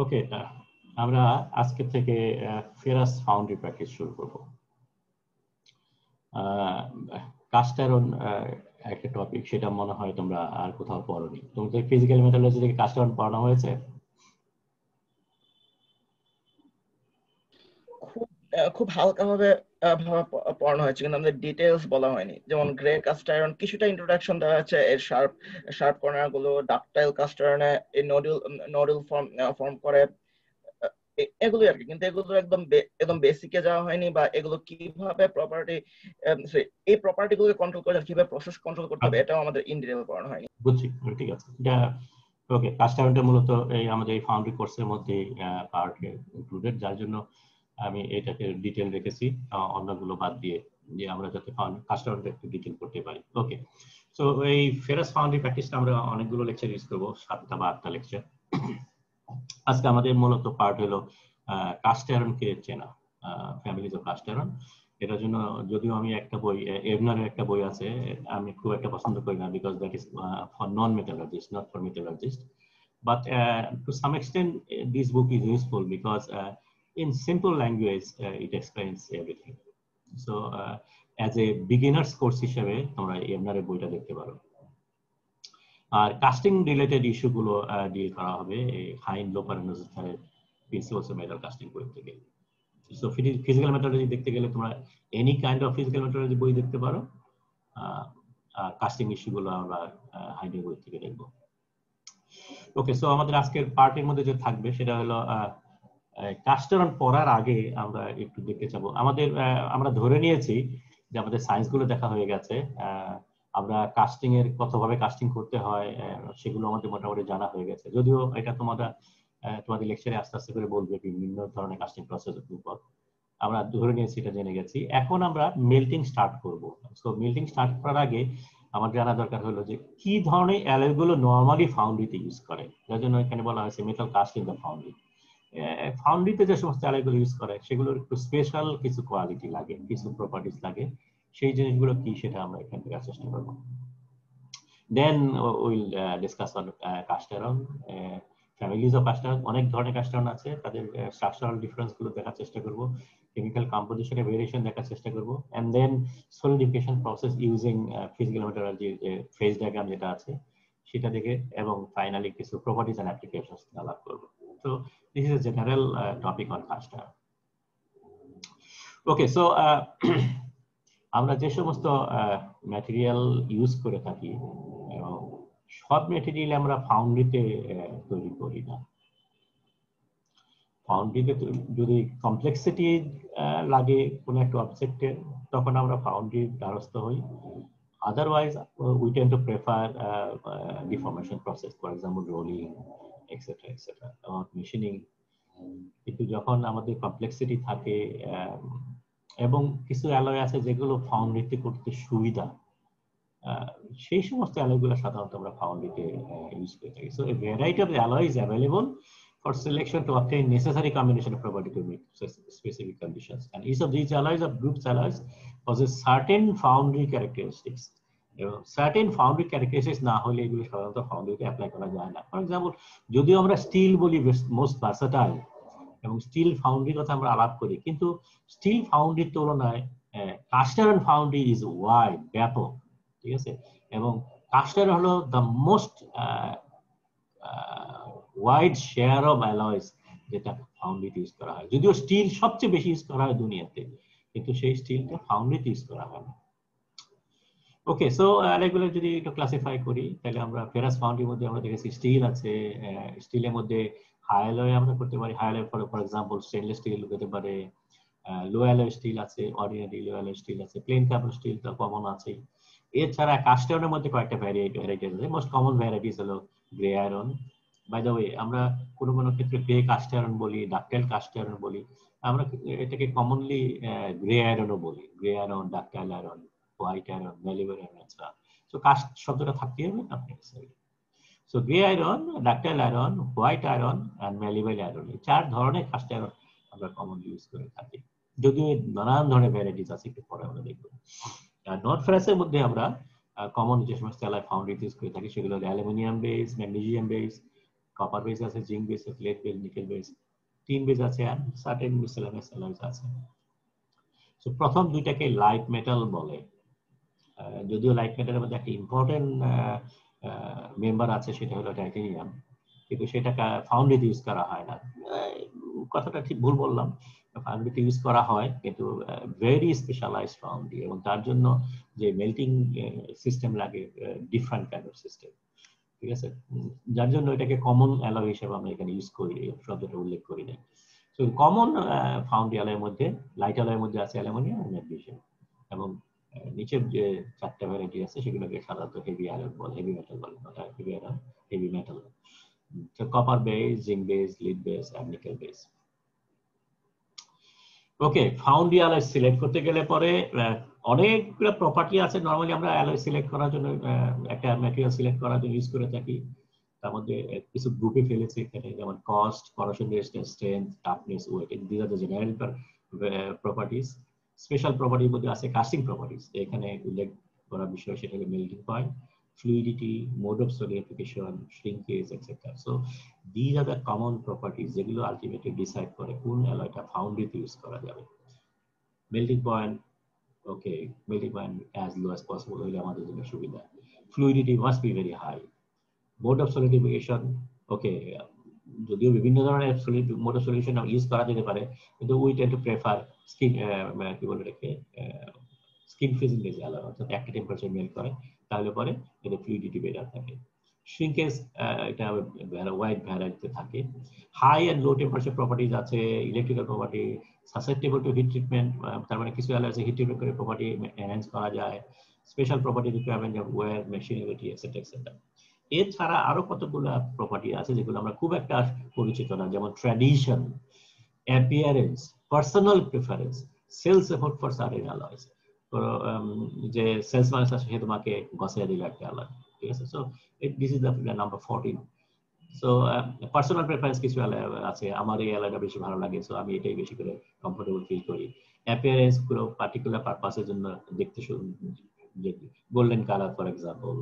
ওকে, আমরা আজকে থেকে ফেরাস ফাউন্ডারি প্র্যাকটিস শুরু করব। কাস্ট আয়রন একটা টপিক, সেটা মনে হয় তোমরা আর কোথাও পড়োনি। তোমাদের ফিজিক্যাল মেটালজি থেকে কাস্ট আয়রন পড়ানো হয়েছে? খুব খুব হালকাভাবে পড়ানো হয়েছে, কিন্তু আমাদের ডিটেইলস বলা হয়নি। যেমন গ্রে কাস্ট আয়রন কিছুটা ইন্ট্রোডাকশন দেওয়া আছে, এর শার্প কর্নার গুলো, ডাকটাইল কাস্ট আয়রনে এই নডুল ফর্ম করে, এগুলোই আর কি। কিন্তু এগুলো একদম বেসিকে যাওয়া হয়নি, বা এগুলো কিভাবে এই প্রপার্টি গুলোকে কন্ট্রোল করে কিভাবে প্রসেস কন্ট্রোল করতে হবে এটাও আমাদের ইন ডিটেইল পড়ানো হয়নি। বুঝছি, ঠিক আছে। ওকে, কাস্ট আয়রনটা মূলত এই আমাদের এই ফাউন্ডারি কোর্সের মধ্যে পার্ট ইনক্লুডেড, যার জন্য আমি এটাকে ডিটেল রেখেছি অন্যগুলো বাদ দিয়ে, যে আমরা যাতে কাস্ট আয়রনটা একটু ডিটেল করতে পারি। ওকে, সো এই ফেরাস ফাউন্ডারি প্র্যাকটিসটা আমরা অনেকগুলো লেকচার ইউজ করবো, 7টা বা 8টা লেকচার। আজকে আমাদের মূলত পার্ট হলো কাস্ট আয়রনকে চেনা, ফ্যামিলিজ অফ কাস্ট আয়রন। এটার জন্য যদিও আমি একটা বই, এভনারের একটা বই আছে, আমি খুব একটা পছন্দ করি না, because that is for non metallurgist, not for metallurgist. But to some extent, this book is useful because in simple language, it explains everything. So, as a beginner's course হিসেবে তোমরা এভনারের বইটা দেখতে পারো। আর কাস্টিং রিলেটেড ইস্যুগুলো ডিল করা হবে এই হাইন লোপার principles of metal casting বই থেকে। সো ফিজিক্যাল মেটালজি দেখতে গেলে তোমরা এনি কাইন্ড অফ ফিজিক্যাল মেটালজি বই দেখতে পারো। কাস্টিং ইস্যুগুলো আমরা হাইনের বই থেকে দেখবো। ওকে, সো আমাদের আজকের পার্টের মধ্যে যে থাকবে সেটা হলো কাস্ট আয়রন পড়ার আগে আমরা একটু দেখতে যাবো। আমরা ধরে নিয়েছি যে আমাদের সায়েন্স গুলো দেখা হয়ে গেছে, আমরা কাস্টিং এর কতভাবে কাস্টিং করতে হয় সেগুলো আমাদের মোটামুটি জানা হয়ে গেছে। যদিও এটা তোমাদের লেকচারে আস্তে আস্তে করে বলবে বিভিন্ন ধরনের কাস্টিং প্রসেসের উপর। আমরা ধরে নিয়েছি, এটা জেনে গেছি। এখন আমরা মেল্টিং স্টার্ট করব। সো মেল্টিং স্টার্ট করার আগে আমার জানা দরকার হলো যে কি ধরনের অ্যালয়গুলো নরমালি ফাউন্ডারিতে ইউজ করে, যার জন্য এখানে বলা হয়েছে metal cast in the foundry. ফাউন্ডারিতে যে সমস্ত অ্যালয়গুলো ইউজ করে সেগুলোর একটু স্পেশাল কিছু কোয়ালিটি লাগে, কিছু প্রপার্টিজ লাগে। সেই জিনিসগুলো কি সেটা আমরা এখানে দেখার চেষ্টা করব। Then will discuss on cast iron, families of cast iron. অনেক ধরনের কাস্ট আয়রন আছে, তাদের স্ট্রাকচারাল ডিফারেন্স গুলো দেখার চেষ্টা করব, কেমিক্যাল কম্পোজিশনের ভেরিয়েশন দেখার চেষ্টা করব, and then solidification process using physical metallurgy, যে ফেজ ডায়াগ্রাম যেটা আছে সেটা দেখে, এবং ফাইনালি কিছু প্রপার্টিজ এন্ড অ্যাপ্লিকেশনস আলাপ করব। So this is a general topic on cast iron. Okay, so আমরা যে সমস্ত ম্যাটেরিয়াল ইউজ করে থাকি, সব ম্যাটেরিয়াল আমরা ফাউন্ডারিতে তৈরি করি না। ফাউন্ডারিতে যদি কমপ্লেক্সিটি লাগে কোনো একটা অবজেক্টের, তখন আমরা ফাউন্ডারির দ্বারস্থ হই। Otherwise we tend two prefer deformation process, for example rolling etcetera etcetera, machining. কিন্তু যখন আমাদের কমপ্লেক্সিটি থাকে এবং কিছু অ্যালয় আছে যেগুলো ফাউন্ডারিতে করতে সুবিধা, সেই সমস্ত অ্যালয়গুলো সাধারণত আমরা ফাউন্ডারিতে ইউজ করে থাকি। So a variety of alloy is available for selection to obtain necessary combination of property to meet specific conditions, and each of these alloys or groups alloys possess certain foundry characteristics. Certain foundry characteristics না হলে এগুলো সাধারণত ফাউন্ডারিতে apply করা যায় না। For example, যদিও আমরা steel বলি মোস্ট ভার্সাটাইল, এবং স্টিল ফাউন্ডারির কথা আমরা আলাপ করি, কিন্তু স্টিল ফাউন্ডারির তুলনায় cast iron foundry is wide, ব্যাপক, ঠিক আছে। এবং কাস্ট আয়রন হলো the most wide share of alloys যেটা ফাউন্ডারিতে ইউজ করা হয়। যদিও স্টিল সবচেয়ে বেশি ইউজ করা হয় দুনিয়াতে, কিন্তু সেই স্টিলটা ফাউন্ডারিতে ইউজ করা হয় না। ওকে, সো অ্যালয়গুলো যদি একটু ক্লাসিফাই করি, তাহলে আমরা ফেরাস ফাউন্ডারির মধ্যে আমরা দেখেছি স্টিল আছে। স্টিলের মধ্যে হাই অ্যালয় আমরা করতে পারি। High alloy for example stainless steel হতে পারে, লো অ্যালয় স্টিল আছে, অর্ডিনারি লো অ্যালয় স্টিল আছে, প্লেন কার্বন স্টিল তো কমন আছে। এছাড়া কাস্ট আয়রনের মধ্যে কয়েকটা ভ্যারাইটি আছে। মোস্ট কমন ভ্যারাইটিস হলো grey iron. By the way, আমরা কোনো কোনো ক্ষেত্রে গ্রে কাস্ট আয়রন বলি, ডাকটাইল কাস্ট আয়রন বলি, আমরা এটাকে কমনলি গ্রে আয়রনও বলি। Grey iron, ductile iron, white iron, malleable iron, এছাড়া। সো কাস্ট শব্দটা থাকতে হবে আপনার সাইডে। So grey iron, ductile iron, white iron and malleable iron, এই 4 ধরনের কাস্ট আয়রন আমরা কমনলি ইউজ করে থাকি। যদিও নানান ধরনের ভ্যারাইটিস আছে, একটু পরে আমরা দেখব। নন ফেরাসের মধ্যে আমরা কমন যে সমস্ত অ্যালয় ফাউন্ডারিতে ইউজ করে থাকি সেগুলো হলো aluminium base, magnesium base, copper base আছে, জিঙ্ক বেস আছে, lead base, nickel base, tin base আছে, and certain miscellaneous alloys আছে। সো প্রথম দুইটাকে লাইট মেটাল বলে। যদিও লাইট মেটালের মধ্যে একটা ইম্পর্টেন্ট মেম্বার আছে, সেটা হলো টাইটেনিয়াম, কিন্তু সেটা ফাউন্ড্রিতে ইউজ করা হয় না। কথাটা ঠিক ভুল বললাম, ফাউন্ড্রিতে ইউজ করা হয় কিন্তু ভেরি স্পেশালাইজড ফাউন্ড্রি, এবং তার জন্য যে মেল্টিং সিস্টেম লাগে ডিফারেন্ট কাইন্ড অফ সিস্টেম, ঠিক আছে, যার জন্য এটাকে কমন অ্যালয় হিসেবে আমরা এখানে ইউজ করি, এই শব্দটা উল্লেখ করি না। সো কমন ফাউন্ড্রি অ্যালয়ের মধ্যে, লাইট অ্যালয়ের মধ্যে আছে অ্যালুমিনিয়াম এবং ম্যাগনেসিয়াম, এবং নিচের যে চারটা ভ্যারাইটি আছে সেগুলোকে সাধারণত হেভি আয়রন বলে, হেভি মেটাল বলে, heavy iron, heavy metal. So copper base, zinc base, lead base, and nickel base. Okay, foundry alloy select করতে গেলে পরে অনেকগুলো প্রপার্টি আছে। নরমালি আমরা অ্যালয় সিলেক্ট করার জন্য একটা ম্যাটেরিয়াল সিলেক্ট করার জন্য ইউজ করে থাকি। তার মধ্যে কিছু গ্রুপে ফেলেছি এখানে, যেমন cost, corrosion resistance, strength, toughness, weight. This are the general properties. Special প্রপার্টির মধ্যে আছে কাস্টিং প্রপার্টিজ। এখানে উল্লেখ করার বিষয় সেটা হলো melting point, fluidity, mode of solidification, shrinkage, etc. So these are the common properties যেগুলো ultimately decide করে কোন অ্যালয়টা ফাউন্ড্রিতে ইউজ করা যাবে। Melting point, okay, melting point as low as possible হলে আমাদের জন্য সুবিধা। Fluidity must be very high. Mode of solidification, okay, যদিও বিভিন্ন ধরনের মোড অফ সলিউশন ইউজ করা যেতে পারে, কিন্তু we tend two prefer skin, কি বলে এটাকে, স্কিন ফ্রিজিং বেস অ্যালয়, অর্থাৎ একটা টেম্পারেচার মেল্ট করে, তাহলে পরে এতে ফ্লুইডিটি বেটার থাকে। শ্রিঙ্কেজ, এটা ওয়াইড ভ্যারাইটিতে থাকে। High and low temperature properties আছে, electrical property, susceptible to heat treatment, তার মানে কিছু অ্যালয় আছে হিট ট্রিটমেন্ট করে প্রপার্টি এনহ্যান্স করা যায়। স্পেশাল প্রপার্টি রিকোয়ারমেন্ট যেমন ওয়্যার, মেশিনেবিলিটি, এটসেট্রা এটসেট্রা। এছাড়া আরো কতগুলো প্রপার্টি আছে যেগুলো আমরা খুব একটা পরিচিত না, যেমন tradition, appearance, personal preference, sales effort for certain alloys. যে সেলস মানুষ আছে সে তোমাকে গসাইয়া দিল একটা অ্যালয়, ঠিক আছে। So this is the number 14। So personal preference কিছু অ্যালয় আছে, আমার এই অ্যালয়টা বেশি ভালো লাগে, সো আমি এটাই বেশি করে কমফোর্টেবল ফিল করি। অ্যাপিয়ারেন্স পুরো পার্টিকুলার পারপাসের জন্য দেখতে, golden colour for example,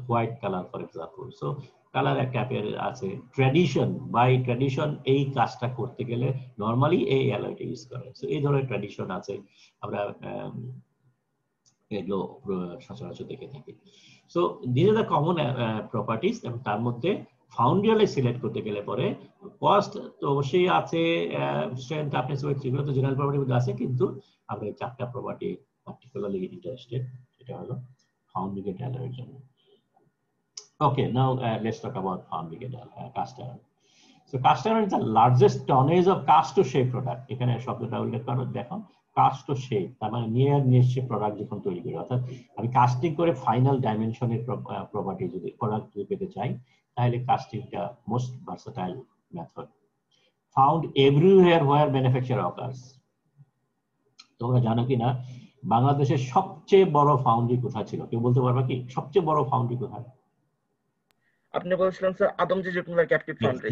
white colour for example. So colour একটা আছে। ট্র্যাডিশন, বাই ট্র্যাডিশন এই কাজটা করতে গেলে নরমালি এই অ্যালয়টা ইউজ করে। সো এই ধরনের ট্র্যাডিশন আছে, আমরা এগুলো সচরাচর দেখে থাকি। So this are the common properties. এবং তার মধ্যে ফাউন্ড্রি অ্যালয় সিলেক্ট করতে গেলে পরে কস্ট তো অবশ্যই আছে, স্ট্রেংথ, টাফনেস, ওয়েট, সেগুলো তো জেনারেল প্রপার্টির মধ্যে আছে, কিন্তু আমরা এই চারটা প্রপার্টি পার্টিকুলারলি ইন্টারেস্টেড, সেটা হলো ফাউন্ড্রি গ্রেড অ্যালয়ের জন্য। Okay, now let's talk about foundry grade cast iron. So cast iron is the largest tonnage of cast to shape product. এখানে শব্দটা উল্লেখ করো, দেখো, cast to shape, তার মানে নিয়ার নিশ্চিত প্রোডাক্ট যখন তৈরি করি, অর্থাৎ আমি কাস্টিং করে ফাইনাল ডাইমেনশনের প্রপার্টি যদি প্রোডাক্ট যদি পেতে চাই, তাহলে কাস্টিংটা most versatile method, found everywhere where manufacture occurs. তোমরা জানো কিনা বাংলাদেশের সবচেয়ে বড় ফাউন্ড্রি কোথায় ছিল? কেউ বলতে পারবা কি সবচেয়ে বড় ফাউন্ড্রি কোথায়? আপনি বলছিলেন স্যার আদমজি জুট মিলের captive foundry.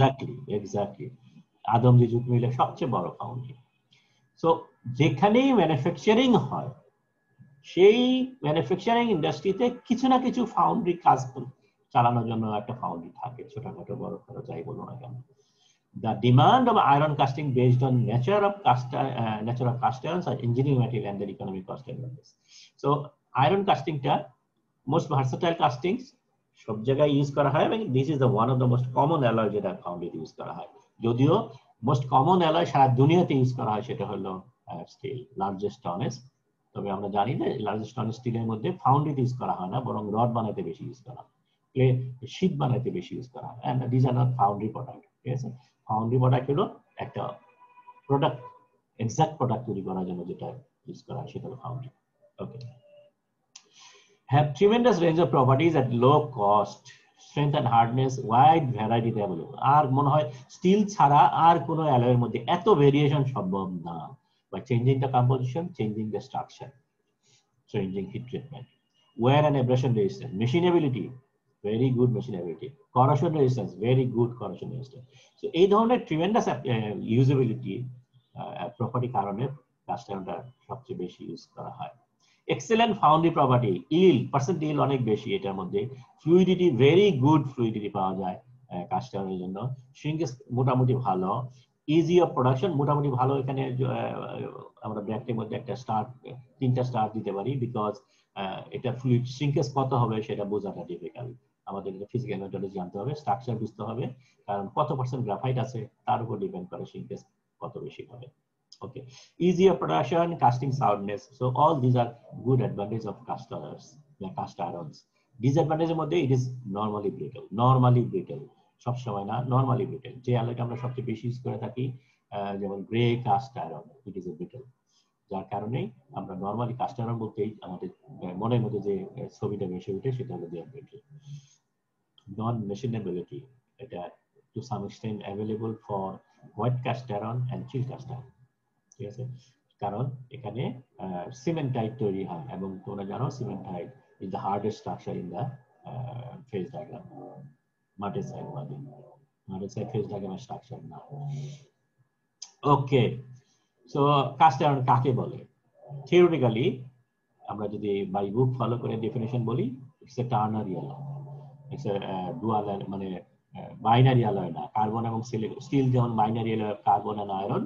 Exactly, Adamjee jute মিলের সবচেয়ে বড় ফাউন্ড্রি। সো যেখানেই ম্যানুফ্যাকচারিং হয়, সেই ম্যানুফ্যাকচারিং ইন্ডাস্ট্রিতে কিছু না কিছু ফাউন্ড্রি কাজ চালানোর জন্য একটা ফাউন্ড্রি থাকে, ছোটখাটো বড় বড় যাই বলো না কেন। The demand of iron casting based on nature of cast irons or engineering material and their economic cost advantage. So iron casting টা most versatile castings সব জায়গায় ইউজ করা হয়, এবং this is the one of the most common alloy যেটা ফাউন্ড্রিতে use করা হয়। যদিও মোস্ট কমন অ্যালয় সারা দুনিয়াতে ইউজ করা হয় সেটা হলো স্টিল, লার্জেস্ট টনেজ। তবে আমরা জানি যে লার্জেস্ট টনেজ স্টিলের মধ্যে ফাউন্ড্রিতে ইউজ করা হয় না, বরং রড বানাতে বেশি ইউজ করা হয়, শীট বানাতে বেশি ইউজ করা হয়। And this are not foundry product, ঠিক আছে। ফাউন্ড্রি প্রোডাক্ট হলো একটা প্রোডাক্ট, এক্সাক্ট প্রোডাক্ট তৈরি করার জন্য যেটা ইউজ করা হয় সেটা হলো foundry. Okay, have tremendous range of properties at low cost, strength and hardness, wide variety available. আর মনে হয় স্টিল ছাড়া আর কোনো অ্যালয়ের মধ্যে এত ভেরিয়েশন সম্ভব না, by changing the composition, changing the structure, changing heat treatment, wear and abrasion resistance, machinability, very good machinability, corrosion resistance, very good corrosion resistance. So এই ধরনের tremendous usability property কারণে cast ironটা সবচেয়ে বেশি ইউজ করা হয়। Excellent foundry property, ইল percent ইল অনেক বেশি এটার মধ্যে, ফ্লুইডিটি ভেরি গুড ফ্লুইডিটি পাওয়া যায় কাস্ট আয়রনের জন্য। শ্রিঙ্কেজ মোটামুটি ভালো, ইজি অফ প্রোডাকশন মোটামুটি ভালো। এখানে আমরা ব্র্যাকেটের মধ্যে একটা স্টার, 3টা স্টার দিতে পারি, বিকজ এটা ফ্লুইড শ্রিঙ্কেজ কত হবে সেটা বোঝাটা ডিফিকাল্ট। আমাদের ফিজিক্যাল মেথডোলজি জানতে হবে, স্ট্রাকচার বুঝতে হবে, কারণ কত পার্সেন্ট গ্রাফাইট আছে তার উপর ডিপেন্ড করে শ্রিঙ্কেজ কত বেশি হবে। Okay, easy of production, casting soundness. So all these are good advantage of cast irons. Disadvantage এর মধ্যে it is normally brittle. সব সময় না, normally brittle। যে অ্যালয়টা আমরা সবচেয়ে বেশি ইউজ করে থাকি, যেমন grey cast iron, it is a brittle, যার কারণে আমরা নরমালি কাস্ট আয়রন বলতেই আমাদের মনের মধ্যে যে ছবিটা ভেসে ওঠে সেটা হলো যে brittle। নন মেশিনেবিলিটি, এটা to some extent available for white cast iron and chilled cast iron, ঠিক আছে? কারণ এখানে সিমেন্টাইট তৈরি হয়, এবং তোমরা জানো cementite is the hardest structure in the phase diagram. Martensite phase ডায়াগ্রামের স্ট্রাকচার না। ওকে, সো কাস্ট আয়রন কাকে বলে? থিওরিটিক্যালি আমরা যদি বাই বুক ফলো করে ডেফিনেশন বলি, it's a ternary alloy, it's a dual, মানে বাইনারি অ্যালয় না। কার্বন এবং স্টিল যেমন binary alloy, carbon and iron,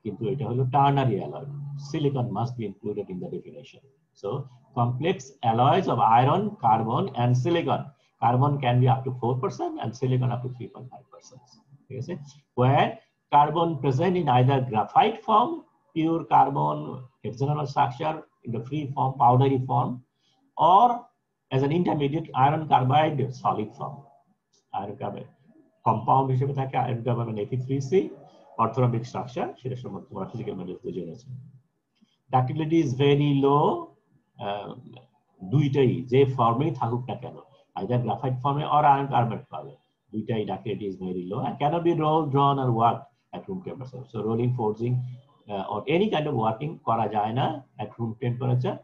কিন্তু এটা হলো ternary alloy. Silicon must be included in the definition. So complex alloys of iron, carbon and silicon. Carbon can be up to 4% and silicon up to 3.5%. ঠিক আছে? Where carbon present in either graphite form, pure carbon hexagonal structure in the free form, powdery form, or as an intermediate iron carbide solid form. Iron carbide compound হিসেবে থাকে iron carbide Fe3C, orthorhombic structure, সেটা সম্বন্ধে তোমরা physical মেথডে জেনেছো। Ductility is very low, দুইটাই যে ফর্মেই থাকুক না কেন, আইদার গ্রাফাইট ফর্মে অর আয়রন কার্বাইড ফর্মে, দুইটাই ductility is very low and cannot be rolled, drawn or worked at room temperature. So rolling, forging or any kind of working করা যায় না at room temperature,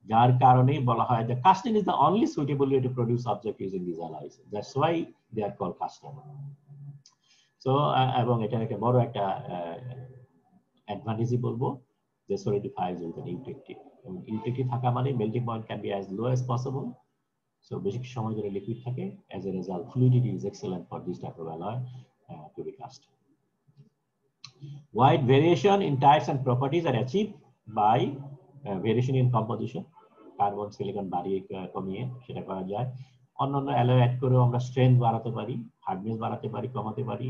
যার কারণেই বলা হয় যে casting is the only suitable way to produce object using these alloys. That's why they are called cast iron. So এবং এটা একটা বড় একটা অ্যাডভান্টেজই বলবো যে solidifies with an integrity. Integrity থাকা মানে melting point can be as low as possible, so বেশি সময় ধরে লিকুইড থাকে, as a result fluidity is excellent for this type of alloy to be cast. Wide variation in types and properties are achieved by variation in composition. Carbon silicon বাড়িয়ে কমিয়ে সেটা করা যায়। অন্যান্য অ্যালয় অ্যাড করেও আমরা strength বাড়াতে পারি, হার্ডনেস বাড়াতে পারি, কমাতে পারি।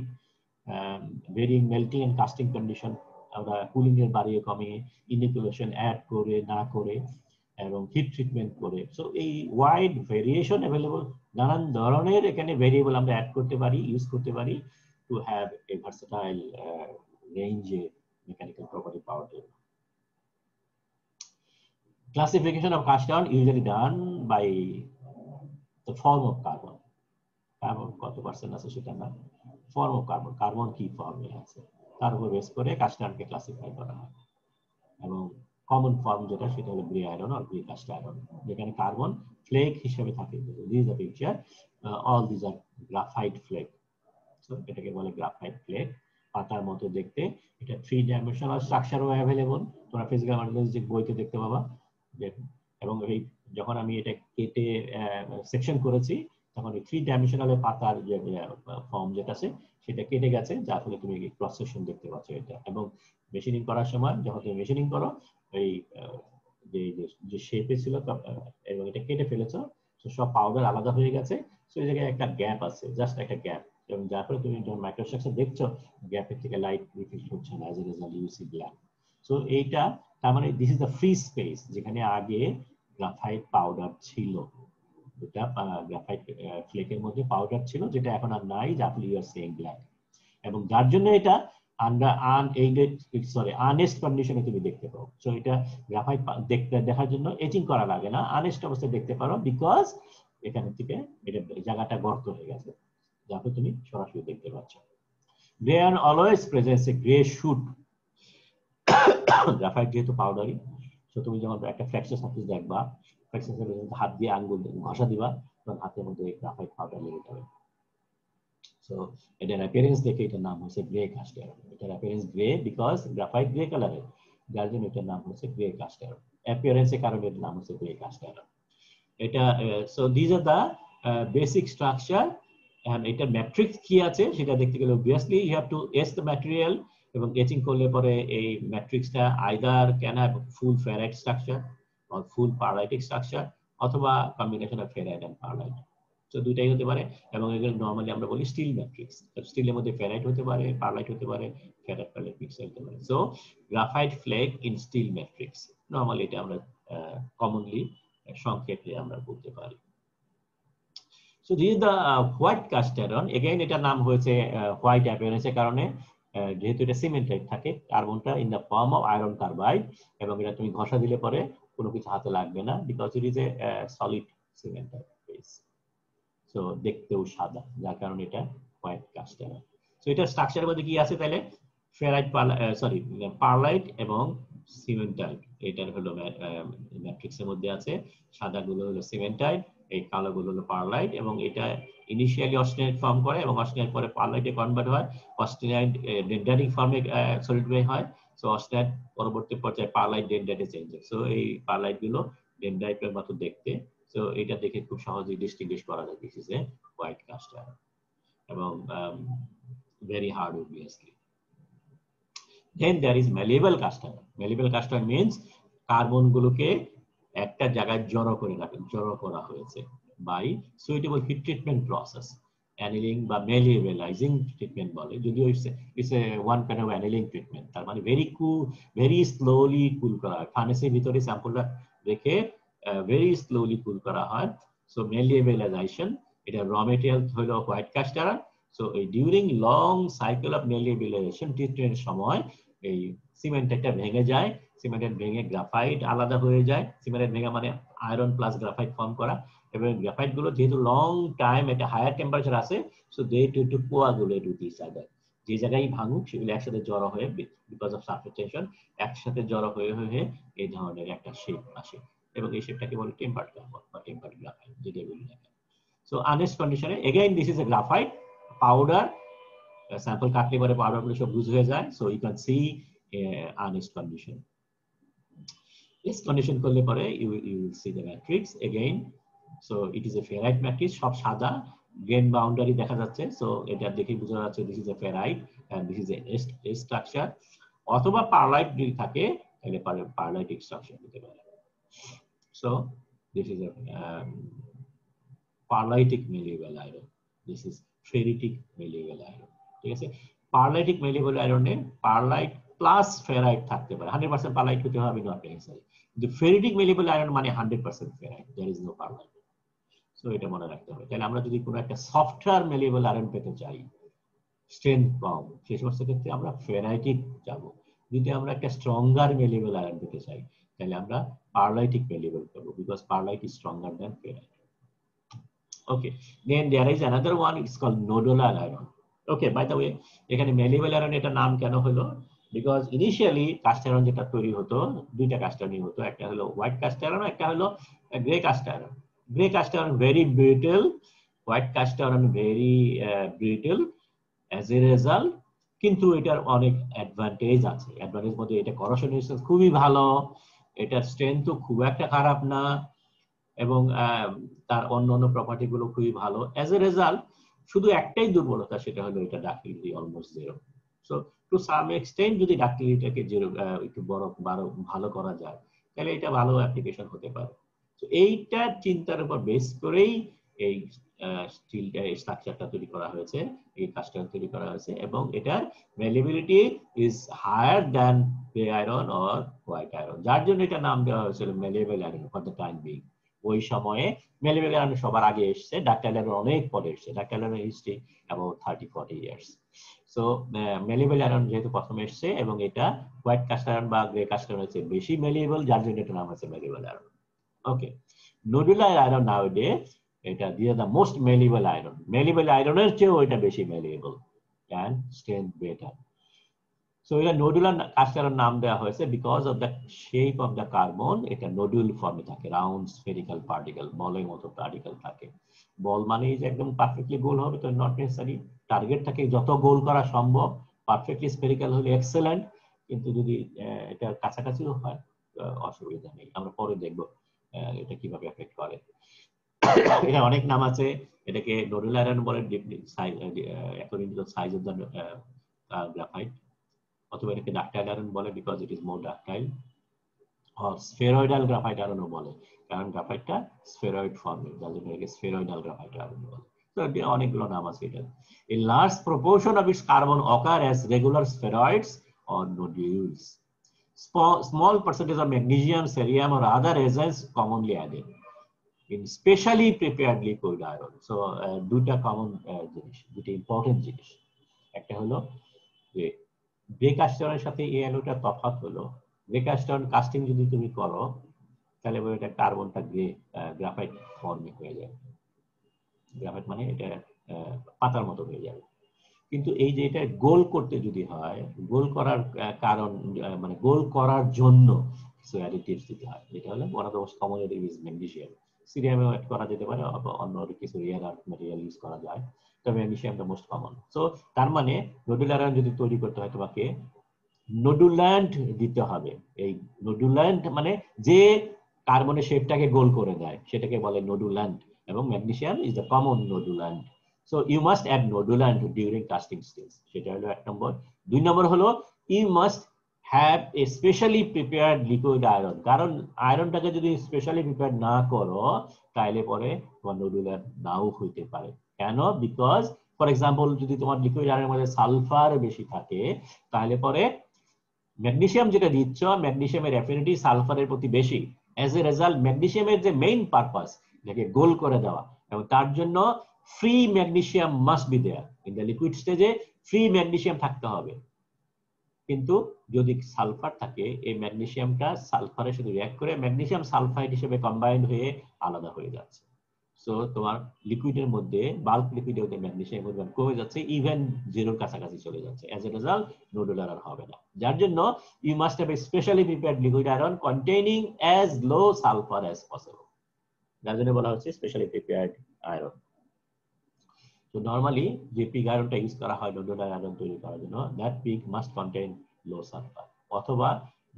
Varying melting and casting condition আমরা কুলিং এর বাড়িয়ে কমিয়ে, ইনিকুলেশন অ্যাড করে না করে, এবং হিট ট্রিটমেন্ট করে। সো এই ওয়াইড ভেরিয়েশন অ্যাভেলেবল, নানান ধরনের এখানে ভেরিয়েবল আমরা অ্যাড করতে পারি, ইউজ করতে পারি টু হ্যাভ এ ভার্সেটাইল রেঞ্জে মেকানিক্যাল প্রপার্টি পাওয়ার জন্য। Classification of cast iron usually done by the form of carbon. Carbon কত পার্সেন্ট আছে সেটা না, ফর্ম অফ কার্বন, কার্বন কি ফর্মে আছে তার উপর বেস করে কাস্ট আয়রনকে ক্লাসিফাই করা হয়। এবং কমন ফর্ম যেটা সেটা হলো গ্রে আয়রন আর গ্রে কাস্ট আয়রন, যেখানে কার্বন ফ্লেক হিসেবে থাকে। This the picture, all this are graphite flake. সো এটাকে বলে গ্রাফাইট ফ্লেক, পাতার মতো দেখতে। এটা 3 ডাইমেনশনাল স্ট্রাকচারও অ্যাভেলেবল, তোমরা ফিজিক্যাল মেথডোলজি বইতে দেখতে পাবা। এবং এই যখন আমি এটা কেটে সেকশন করেছি তখন এই 3 ডাইমেনশনাল পাতার যে ফর্ম যেটা আছে সেটা কেটে গেছে, যার ফলে তুমি ক্রস সেকশন দেখতে পাচ্ছ এটা। এবং মেশিনিং করার সময় যখন তুমি মেশিনিং করো এই যে শেপে ছিল এবং এটা কেটে ফেলেছো, তো সব পাউডার আলাদা হয়ে গেছে। সো এই জায়গায় একটা গ্যাপ আছে, জাস্ট একটা গ্যাপ, এবং যার ফলে তুমি যখন মাইক্রোস্ট্রাকচার দেখছো গ্যাপের থেকে লাইট রিফ্লেক্ট হচ্ছে না, as a result you see black. So এইটা তার মানে this is the free space যেখানে আগে গ্রাফাইট পাউডার ছিল, যেটা গ্রাফাইট ফ্লেকের মধ্যে পাউডার ছিল, যেটা এখন আর নাই, যার ফলে ইউ আর সিইং ব্ল্যাক। এবং যার জন্য এটা আমরা আনএস্ট কন্ডিশনে তুমি দেখতে পাও। সো এটা গ্রাফাইট দেখার জন্য এচিং করা লাগে না, আনএস্ট অবস্থায় দেখতে পারো, বিকজ এখান থেকে এটা জায়গাটা গর্ত হয়ে গেছে, যাতে তুমি সরাসরি দেখতে পাচ্ছ। Grey iron always presents a grey shoot. Graphite যেহেতু পাউডারি, সো তুমি যখন একটা ফ্র্যাকচার সারফেস দেখবা, ফ্র্যাকচার সারফেস হাত দিয়ে আঙ্গুল ঘষা দিবা, তখন হাতের মধ্যে গ্রাফাইট পাউডার লেগে যাবে। সো এটার অ্যাপিয়ারেন্স দেখে এটার নাম হচ্ছে গ্রে কাস্ট আয়রন। এটার appearance grey because graphite grey কালারের, যার জন্য এটার নাম হচ্ছে গ্রে কাস্ট আয়রন। অ্যাপিয়ারেন্সের কারণে এটার নাম হচ্ছে গ্রে কাস্ট আয়রন। এটা so this are the basic structure and এটা ম্যাট্রিক্স কি আছে সেটা দেখতে গেলে obviously you have to etch the material, এবং এচিং করলে পরে এই ম্যাট্রিক্সটা either can have full ferrite structure or full pearlitic structure, অথবা combination of ferrite and pearlite. তো দুইটাই হতে পারে, এবং এগুলো নরমালি আমরা বলি স্টিল ম্যাট্রিক্স। স্টিলের মধ্যে ফেরাইট হতে পারে, পারলাইট হতে পারে, ফেরাইট পারলাইট মিক্স হতে পারে। So graphite flake in steel matrix, normally এটা আমরা কমনলি সংক্ষেপে আমরা বলতে পারি। So this is the white cast iron. Again এটার নাম হয়েছে হোয়াইট অ্যাপিয়ারেন্সের কারণে, যেহেতু এটা সিমেন্টেড থাকে, কার্বনটা in the form of iron carbide, এবং এটা তুমি ঘষা দিলে পরে কোনো কিছু হাতে লাগবে না, because it is A solid cemented base. So দেখতেও সাদা, যার কারণে এটা হোয়াইট কাস্ট আয়রন। সো এটা স্ট্রাকচারের মধ্যে কি আছে তাহলে? ফেরাইট, পারলাইট এবং সিমেন্টাইট, এটার হলো ম্যাট্রিক্সের মধ্যে আছে। সাদাগুলো হলো সিমেন্টাইট, এই কালোগুলো হলো পারলাইট, এবং এটা ইনিশিয়ালি অস্টেনাইট ফর্ম করে এবং অস্টেনাইট পরে পারলাইটে কনভার্ট হয়। অস্টেনাইট ডেন্ড্রাইটিক ফর্মে সলিড ওয়ে হয়। সো অস্টেনাইট পরবর্তী পর্যায়ে পারলাইট ডেন্ড্রাইটে চেঞ্জ হয়। সো এই পারলাইট গুলো ডেন্ড্রাইটের মতো দেখতে। সো এটা দেখে খুব সহজেই ডিস্টিংগুইশ করা যায় this is a white cast iron, এবং very hard obviously. Then there is malleable cast iron. Malleable cast iron means carbon গুলোকে একটা জায়গায় জড়ো করা হয়েছে by suitable heat treatment process, annealing বা malleabilizing treatment বলে, যদিও it's a one kind of annealing treatment, তার মানে very slowly cool করা হয়। ফার্নেসের ভিতরে স্যাম্পলটা রেখে very slowly cool করা হয়। So malleabilization, এটা র মেটেরিয়াল হলো white cast iron. So during long cycle of malleabilization treatment সময় এই সিমেন্টটা ভেঙে যায়, সিমেন্টেড ভেঙে গ্রাফাইট আলাদা হয়ে যায়। সিমেন্টেড ভেঙে মানে আয়রন প্লাস গ্রাফাইট ফর্ম করা, এবং গ্রাফাইট গুলো যেহেতু লং টাইম এটা হায়ার টেম্পারেচার আছে, so they to coagulate with each other. যে জায়গায় ভাঙুক সেগুলো একসাথে জড়ো হয়ে, বিকজ অফ সারফেস টেনশন, একসাথে জড়ো হয়ে হয়ে এই ধরনের একটা শেপ আসে, এবং এই শেপটাকে বলে টেম্পার্ড কার্বন বা টেম্পার্ড গ্রাফাইট, যেটা বলি না। সো আনএস্ট কন্ডিশনে again this is a graphite powder, sample কাটলে পরে পাউডার গুলো সব লুজ হয়ে যায়। So you can see honest condition. This condition করলে পরে you will see the matrix again. So it is a ferrite matrix, সব সাদা, grain boundary দেখা যাচ্ছে। So এটা দেখে বোঝা যাচ্ছে this is a ferrite and this is a S structure, অথবা পারলাইট যদি থাকে তাহলে পারলাইটিক স্ট্রাকচার হতে পারে। So this is a পারলাইটিক malleable iron, this is ferritic malleable iron। ঠিক আছে, পারলাইটিক malleable আয়রনে পারলাইট প্লাস ফেরাইট থাকতে পারে, 100% পারলাইট হতে হবে নট নেসেসারি, কিন্তু ফেরিটিক malleable আয়রন মানে 100% ferrite, there is no pearlite. So এটা মনে রাখতে হবে। তাহলে আমরা যদি কোনো একটা সফটওয়্যার malleable আয়রন পেতে চাই, স্ট্রেংথ কম, সেই সমস্ত ক্ষেত্রে আমরা ফেরাইটিক যাব। যদি আমরা একটা স্ট্রঙ্গার malleable আয়রন পেতে চাই, তাহলে আমরা পারলাইটিক malleable করব, because perlite is stronger than ferrite. Okay, then there is another one, it's called nodular iron. Okay, by the way, এখানে malleable iron এটা নাম কেন হলো? Because initially কাস্ট আয়রন যেটা তৈরি হতো, দুইটা কাস্ট আয়রন হতো, একটা হলো হোয়াইট কাস্ট আয়রন, একটা হলো grey cast iron. Grey cast iron very brittle, white cast iron very brittle. As a result কিন্তু এটার অনেক অ্যাডভান্টেজ আছে। অ্যাডভান্টেজ মধ্যে এটা করোশন রেজিস্ট্যান্স খুবই ভালো, এটার স্ট্রেংথও খুব একটা খারাপ না, এবং তার অন্যান্য প্রপার্টি গুলো খুবই ভালো। অ্যাজ এ রেজাল্ট শুধু একটাই দুর্বলতা, সেটা হলো এটা ductility almost zero. So to some extent যদি ডাক্টিলিটিটাকে একটু ভালো করা যায়, তাহলে এটা ভালো অ্যাপ্লিকেশন হতে পারে। তো এইটা চিন্তার উপর বেস করেই এই স্টিলটা, এই স্ট্রাকচারটা তৈরি করা হয়েছে, এই কাস্টার তৈরি করা হয়েছে, এবং এটার malleability is higher than grey iron or white iron, যার জন্য এটা নাম দেওয়া হয়েছিল malleable iron for the time being. ওই সময়ে malleable iron সবার আগে এসেছে, ডাক্টাইল আয়রন অনেক পরে এসেছে, ডাক্টাইল iron history about 30-40 years. So malleable iron যেহেতু প্রথমে এসেছে, এবং এটা হোয়াইট কাস্ট আয়রন বা গ্রে কাস্ট আয়রন হচ্ছে বেশি malleable, যার জন্য এটা নাম হচ্ছে malleable iron। ওকে, nodular iron nowadays এটা দিয়ে the most malleable iron, malleable iron-এর চেয়েও এটা বেশি malleable and strength better. So এটা নোডুলার কাস্ট আয়রন নাম দেওয়া হয়েছে because of the shape of the carbon, এটা নোডুল ফর্মে থাকে, রাউন্ড স্ফেরিক্যাল পার্টিকেল, বলের মতো পার্টিকেল থাকে। বল মানে যে একদম পারফেক্টলি গোল হবে তো নট নেসেসারি, টার্গেট থাকে যত গোল করা সম্ভব, পারফেক্টলি স্ফেরিক্যাল হলে এক্সেলেন্ট, কিন্তু যদি এটা কাছাকাছিও হয় অসুবিধা নেই, আমরা পরে দেখবো এটা কিভাবে এফেক্ট করে। এটা অনেক নাম আছে, এটাকে নোডুল আয়রন বলে according to the size of the graphite, অথবা এটাকে ডাকটাইল আয়রন বলে because it is more ductile, spheroidal graphite আয়রনও বলে কারণ গ্রাফাইটটা স্ফেরয়েড ফর্মে, যার জন্য এটাকে স্ফেরয়েডাল গ্রাফাইট আয়রন বলে। তো অনেকগুলো নাম আছে এটা। A large proportion of its carbon occur as regular spheroids or nodules. Small percentage of magnesium, cerium or other agents commonly added in specially prepared liquid iron. So দুটা common জিনিস, দুটো important জিনিস। একটা হলো যে ব্রেকাস্ট আয়রনের সাথে এই অ্যালুটা তফাৎ হলো, ব্রেকাস্ট আয়রন কাস্টিং যদি তুমি করো তাহলে এটা কার্বনটা গ্রাফাইট ফর্মে হয়ে যায়, গ্রাফাইট মানে এটা পাতার মতো হয়ে যাবে। কিন্তু এই যে এটা গোল করতে যদি হয়, গোল করার কারণ মানে গোল করার জন্য কিছু অ্যাডিটিভস দিতে হয়, যেটা হলো one of the most common additive is magnesium. সিরিয়ামও অ্যাড করা যেতে পারে, অন্য কিছু রেয়ার আর্থ ম্যাটেরিয়াল ইউজ করা যায়, তবে magnesium the most common. So তার মানে নোডুলার আয়রন যদি তৈরি করতে হয় তোমাকে নোডুল্যান্ড দিতে হবে। এই নোডুল্যান্ড মানে যে কার্বনের শেপটাকে গোল করে দেয় সেটাকে বলে নোডুল্যান্ড, এবং magnesium is the common nodulant. So you must add nodulant during casting stage. সেটা হলো এক নম্বর। দুই নম্বর হলো you must have a specially prepared liquid iron, কারণ আয়রনটাকে যদি স্পেশালি প্রিপেয়ার না করো তাহলে পরে তোমার নোডুলার নাও হইতে পারে। কেন? বিকজ ফর এক্সাম্পল যদি তোমার লিকুইড আয়রনের মধ্যে সালফার বেশি থাকে তাহলে পরে ম্যাগনেসিয়াম যেটা দিচ্ছ, ম্যাগনেসিয়ামের অ্যাফিনিটি সালফারের প্রতি বেশি। অ্যাজ এ রেজাল্ট ম্যাগনেসিয়ামের যে মেইন পারপাস এটাকে গোল করে দেওয়া, এবং তার জন্য free magnesium must be there in the liquid স্টেজে, ফ্রি ম্যাগনেসিয়াম থাকতে হবে। কিন্তু যদি সালফার থাকে এই ম্যাগনেসিয়ামটা সালফারের সাথে রিঅ্যাক্ট করে ম্যাগনেসিয়াম সালফাইড হিসেবে কম্বাইন্ড হয়ে আলাদা হয়ে যাচ্ছে। সো তোমার লিকুইডের মধ্যে বাল্ক লিকুইডের মধ্যে ম্যাগনেসিয়াম পরিমাণ কমে যাচ্ছে, ইভেন জিরোর কাছাকাছি চলে যাচ্ছে। অ্যাজ এ রেজাল্ট নোডুলার আর হবে না, যার জন্য you must have a specially prepared liquid iron containing as low sulphur as possible, যার জন্য বলা হচ্ছে স্পেশালি প্রিপেয়ার্ড আয়রন। তো নরমালি যে পিগ আয়রনটা ইউজ করা হয় নোডুলার আয়রন তৈরি করার জন্য, that pig must contain low sulphur, অথবা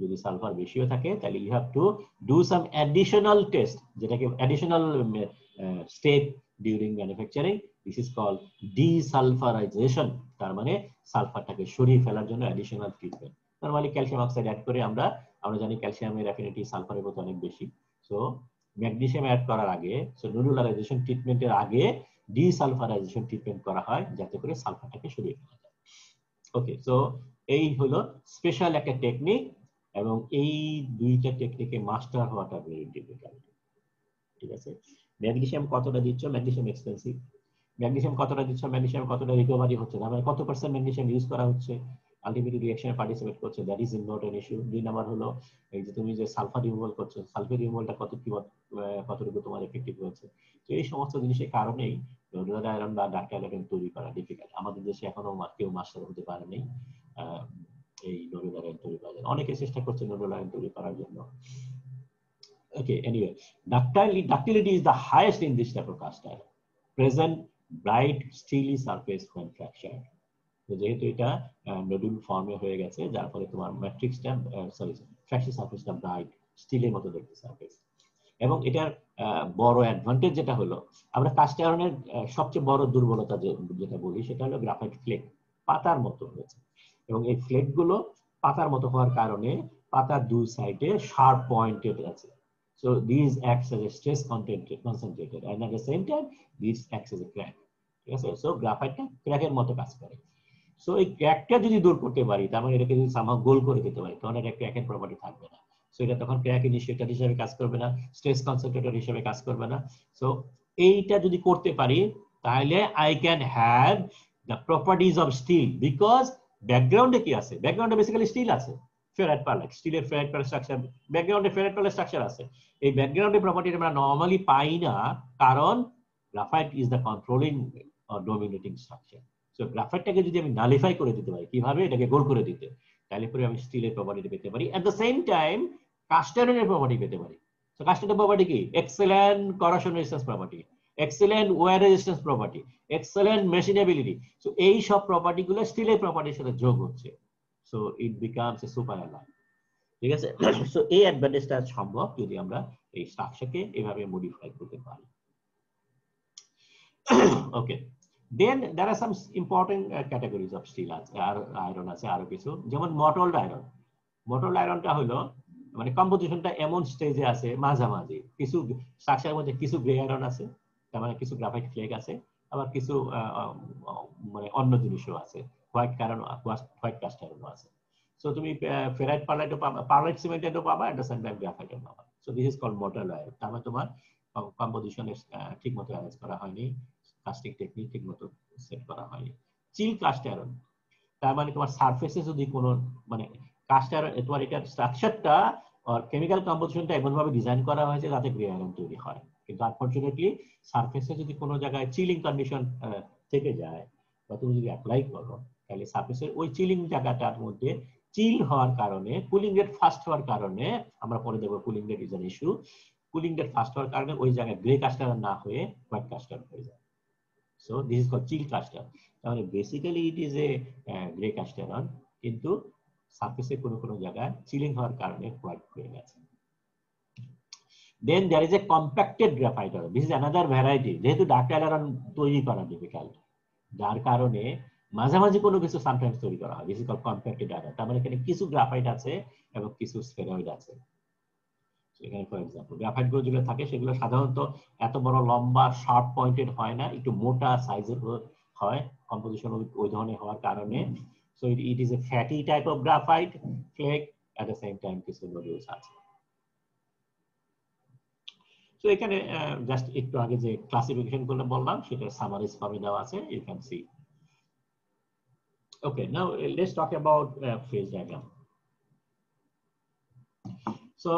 যদি সালফার বেশিও থাকে তাহলে you have to do some additional test, যেটাকে additional step during manufacturing, this is called desulphurization. তার মানে সালফারটাকে সরিয়ে ফেলার জন্য additional treatment. Normally calcium oxide add করে আমরা জানি ক্যালসিয়ামের অ্যাফিনিটি সালফারের মতো অনেক বেশি। সো ম্যাগনেসিয়াম অ্যাড করার আগে, সো নোডুলারাইজেশন ট্রিটমেন্টের আগে ডিসালফারাইজেশন ট্রিটমেন্ট করা হয় যাতে করে সালফারটাকে সরিয়ে ফেলা যায়। ওকে, সো এই হলো স্পেশাল একটা টেকনিক, এবং এই দুইটা টেকনিকে মাস্টার হওয়াটা ভেরি ডিফিকাল্ট। ঠিক আছে, ম্যাগনেসিয়াম কতটা দিচ্ছ, ম্যাগনেসিয়াম এক্সপেন্সিভ, ম্যাগনেসিয়াম কতটা দিচ্ছ, ম্যাগনেসিয়াম কতটা রিকভারি হচ্ছে, তার মানে কত পার্সেন্ট ম্যাগনেসিয়াম ইউজ করা হচ্ছে, আলটিমেটলি রিঅ্যাকশনে পার্টিসিপেট করছে, that is not an issue. দুই নাম্বার হলো এই যে তুমি যে সালফার রিমুভাল করছো, সালফার রিমুভালটা কতটুকু তোমার এফেক্টিভ হয়েছে। তো এই সমস্ত জিনিসের কারণেই নোডুলার আয়রন বা ডাকটাইল আয়রন তৈরি করা ডিফিকাল্ট। আমাদের দেশে এখনো কেউ মাস্টার হতে পারেনি এই নোডুলার আয়রন তৈরি করার জন্য। অনেকে চেষ্টা করছে নোডুলার আয়রন তৈরি করার জন্য। Okay, anyway, ductility is the highest in this type of cast iron. Present bright steely surface when fractured. তো যেহেতু এটা নোডুল ফর্মে হয়ে গেছে, যার ফলে তোমার ম্যাট্রিক্সটা ফ্র্যাকচার সারফেসটা ব্রাইট স্টিলের মতো দেখতে সারফেস। এবং এটার বড় অ্যাডভান্টেজ যেটা হলো, আমরা কাস্ট আয়রনের সবচেয়ে বড় দুর্বলতা যেটা বলি সেটা হলো গ্রাফাইট ফ্লেক পাতার মতো হয়েছে, এবং এই ফ্লেক গুলো পাতার মতো হওয়ার কারণে পাতার দুই সাইডে শার্প পয়েন্টেড আছে। So these acts as a stress concentrated, and at the same time these acts as a crack. ঠিক আছে, সো গ্রাফাইটটা ক্র্যাকের মতো কাজ করে। সো এই ক্র্যাকটা যদি দূর করতে পারি, তার মানে এটাকে যদি সামহাউ গোল করে দিতে পারি, তখন এটা ক্র্যাকের প্রপার্টি থাকবে না। সো এটা তখন ক্র্যাক ইনিশিয়েটর হিসেবে কাজ করবে না, স্ট্রেস কনসেন্ট্রেটর হিসেবে কাজ করবে না। সো এইটা যদি করতে পারি তাহলে I can have the properties of steel, because ব্যাকগ্রাউন্ডে কি আছে, ব্যাকগ্রাউন্ডে বেসিক্যালি স্টিল আছে, ফেরাইট পারলাইট, স্টিলের ফেরাইট পারলাইট স্ট্রাকচার, ব্যাকগ্রাউন্ডে ফেরাইট পারলাইট স্ট্রাকচার আছে। এই ব্যাকগ্রাউন্ডের প্রপার্টি আমরা নরমালি পাই না, কারণ graphite is the controlling or dominating structure. So গ্রাফাইটটাকে যদি আমি নালিফাই করে দিতে পারি, কিভাবে, এটাকে গোল করে দিতে, তাহলে পরে আমি স্টিলের প্রপার্টি পেতে পারি। At the same time cast আয়রনের প্রপার্টি পেতে পারি। সো কাস্ট আয়রনের প্রপার্টি কি? Excellent corrosion resistance property, excellent wear resistance property, excellent machinability. So এই সব প্রপার্টি গুলো স্টিলের প্রপার্টির সাথে যোগ হচ্ছে। So it becomes a super alloy. ঠিক আছে, সো এই অ্যাডভান্টেজটা সম্ভব যদি আমরা এই স্ট্রাকচারকে এভাবে মডিফাই করতে পারি। Okay. Then there are some important categories of steel iron আছে আরো কিছু, যেমন মটলড আয়রন। মটলড আয়রনটা হলো মানে কম্পোজিশনটা এমন স্টেজে আছে মাঝামাঝি, কিছু স্ট্রাকচারের মধ্যে কিছু গ্রে আয়রন আছে, তার মানে কিছু গ্রাফাইট ফ্লেক আছে, আবার কিছু মানে অন্য জিনিসও আছে, হোয়াইট কাস্ট আয়রনও আছে। সো তুমি ফেরাইট পারলাইটও পাবা, পারলাইট সিমেন্টেডও পাবা, এট দ্য সেম টাইম গ্রাফাইটও পাবা। So this is called mottled iron. তার মানে তোমার কম্পোজিশনের ঠিক মতো অ্যারেঞ্জ করা হয়নি, কাস্টিং টেকনিক ঠিক মতো সেট করা হয়নি। চিল কাস্ট আয়রন, তার মানে তোমার সারফেসে যদি কোনো মানে কাস্ট আয়রন, তোমার এটার স্ট্রাকচারটা আর কেমিক্যাল কম্পোজিশনটা এমন ভাবে ডিজাইন করা হয়েছে যাতে গ্রে আয়রন তৈরি হয়, কিন্তু আনফরচুনেটলি সারফেসে যদি কোনো জায়গায় চিলিং কন্ডিশন থেকে যায় বা তুমি যদি অ্যাপ্লাই করো, তাহলে সারফেসের ওই চিলিং জায়গাটার মধ্যে চিল হওয়ার কারণে, কুলিং রেট ফাস্ট হওয়ার কারণে, আমরা পরে দেখবো cooling rate is an issue, cooling rate fast হওয়ার কারণে ওই জায়গায় গ্রে কাস্ট আয়রন না হয়ে হোয়াইট কাস্ট আয়রন হয়ে যায়। So this is called chill cast iron. তাহলে basically it is a grey cast iron, কিন্তু সারফেসে কোনো কোনো জায়গায় চিলিং হওয়ার কারণে হোয়াইট হয়ে গেছে। Then there is a compacted graphite iron. This is another variety. যেহেতু ডাক্ট আয়রন তৈরি করা ডিফিকাল্ট, যার কারণে মাঝামাঝি কোনো কিছু সামটাইমস তৈরি করা হয়। This is called compacted iron. তার মানে এখানে কিছু গ্রাফাইট আছে এবং কিছু স্ফেরয়েড আছে। এখানে ফর এক্সাম্পল গ্রাফাইট গুলো যেগুলো থাকে সেগুলো সাধারণত এত বড় লম্বা শার্প পয়েন্টেড হয় না, একটু মোটা সাইজের হয়, কম্পোজিশন ওই ধরনের হওয়ার কারণে। So it is a fatty type of graphite flake, at the same time কিছু নোডুলস আছে। সো এখানে জাস্ট একটু আগে যে ক্লাসিফিকেশন গুলো বললাম সেটা সামারিজ ফর্মে দেওয়া আছে, you can see. Okay, now let's talk about phase diagram. So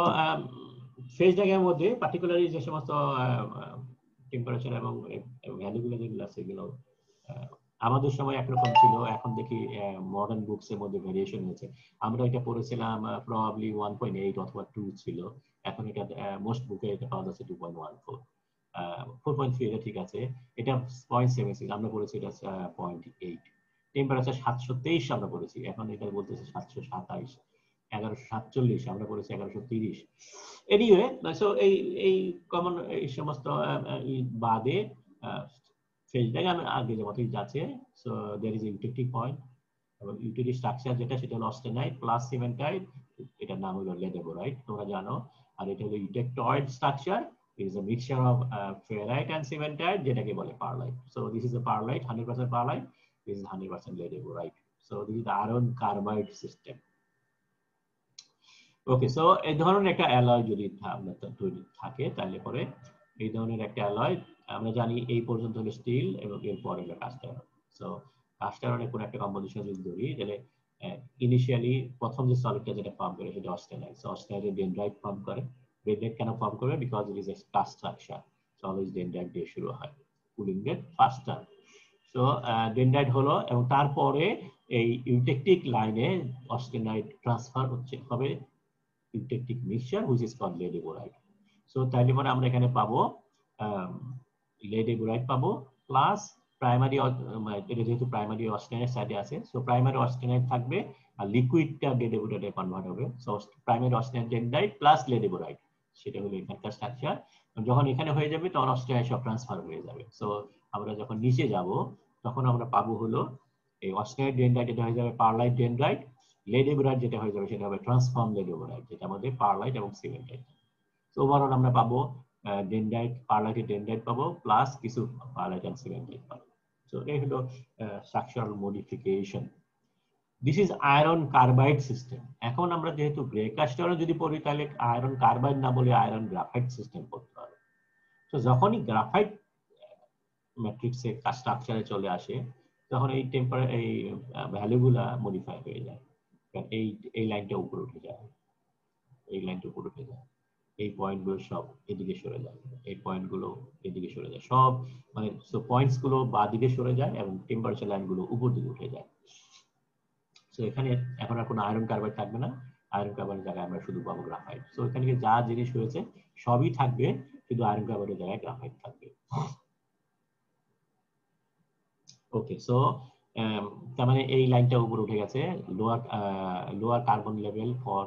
phase ডায়াগ্রামের মধ্যে পার্টিকুলারলি যে সমস্ত টেম্পারেচার এবং ভ্যালুগুলো যেগুলো আছে সেগুলো আমাদের সময় একরকম ছিল, এখন দেখি মডার্ন বুকস এর মধ্যে ভেরিয়েশন হয়েছে। আমরা এটা পড়েছিলাম প্রবাবলি 1.8 অথবা 2 ছিল, এখন এটা মোস্ট বুকে এটা পাওয়া যাচ্ছে 2.14, 4.3 এটা ঠিক আছে, এটা 0.76 আমরা পড়েছি, এটা 0.8। টেম্পারেচার 723 আমরা পড়েছি, এখন এটা বলতেছে 727, 1147 আমরা পড়েছি 1130। এনিওয়ে, সো এই কমন এই সমস্ত বাদে ফেজ ডায়াগ্রাম আগে যে মতই যাচ্ছে। So there is eutectic point এবং ইউটিলিটি স্ট্রাকচার যেটা সেটা হলো অস্টেনাইট প্লাস সিমেন্টাইট, এটার নাম হলো লেডেবোরাইট তোমরা জানো। আর এটা হলো eutectoid structure, it is a mixture of ferrite and cementite, যেটাকে বলে pearlite. So this is a pearlite, 100% pearlite, this is 100% ledeburite. So this is the iron carbide system. Okay, so এই ধরনের একটা অ্যালয় যদি তৈরি থাকে তাহলে পরে এই ধরনের একটা অ্যালয় আমরা জানি এই পর্যন্ত হলো স্টিল এবং এর পরে হলো কাস্ট আয়রন। সো কাস্ট আয়রনের কোন একটা কম্পোজিশন যদি ধরি, তাহলে ইনিশিয়ালি প্রথম যে সলিডটা যেটা ফর্ম করে সেটা অস্টেনাইট। সো অস্টেনাইটে ডেনড্রাইট ফর্ম করে। ডেনড্রাইট কেন ফর্ম করবে? Because it is a cast structure. So always dendrite দিয়ে শুরু হয়, cooling rate faster. So dendrite হলো, এবং তারপরে এই ইউটেকটিক লাইনে অস্টেনাইট ট্রান্সফার হবে eutectic mixture which is called ledeburite. So তাইলে পরে আমরা এখানে পাবো লেডেবোরাইট পাবো প্লাস প্রাইমারি, এটা যেহেতু প্রাইমারি অস্টেনাইট সাইডে আছে, সো প্রাইমারি অস্টেনাইট থাকবে আর লিকুইডটা লেডেবোরাইটে কনভার্ট হবে। সো প্রাইমারি অস্টেনাইট ডেনড্রাইট প্লাস লেডেবোরাইট, সেটা হলো এখানকার স্ট্রাকচার। যখন এখানে হয়ে যাবে তখন অস্টেনাইট সব ট্রান্সফার হয়ে যাবে। সো আমরা যখন নিচে যাব তখন আমরা পাবো হলো এই অস্টেনাইট ডেনড্রাইট, এটা হয়ে যাবে পারলাইট ডেনড্রাইট, লেডেবোরাইট যেটা হয়ে যাবে সেটা হবে ট্রান্সফর্ম লেডেবোরাইট, যেটা আমাদের পারলাইট এবং সিমেন্টাইট। সো ওভারঅল আমরা পাবো ডেনড্রাইট, পারলাইটের ডেনড্রাইট পাবো প্লাস কিছু পারলাইট এন্ড সিমেন্টাইট পাবো। সো এই হলো structural modification. This is iron carbide system. এখন আমরা যেহেতু গ্রে কাস্ট আয়রন যদি পড়ি তাহলে আয়রন কার্বাইড না বলে আয়রন গ্রাফাইট সিস্টেম পড়তে হবে। তো যখনই গ্রাফাইট ম্যাট্রিক্সে স্ট্রাকচারে চলে আসে তখন এই এই ভ্যালুগুলা মডিফাই হয়ে যায়। এই লাইনটা উপরে উঠে যায়, এই লাইনটা উপরে উঠে যায়, এই পয়েন্টগুলো সব এদিকে সরে যায়, এই পয়েন্টগুলো এদিকে সরে যায়, সব মানে পয়েন্টস গুলো বাঁ দিকে সরে যায় এবং টেম্পারেচার লাইনগুলো উপর দিকে উঠে যায়। সো এখানে এখন আর কোনো আয়রন কার্বাইড থাকবে না, আয়রন কার্বাইডের জায়গায় আমরা শুধু পাবো গ্রাফাইট। সো এখানে যা জিনিস হয়েছে সবই থাকবে, শুধু আয়রন কার্বাইডের জায়গায় গ্রাফাইট থাকবে। ওকে, সো তার মানে এই লাইনটা উপরে উঠে গেছে, lower carbon level for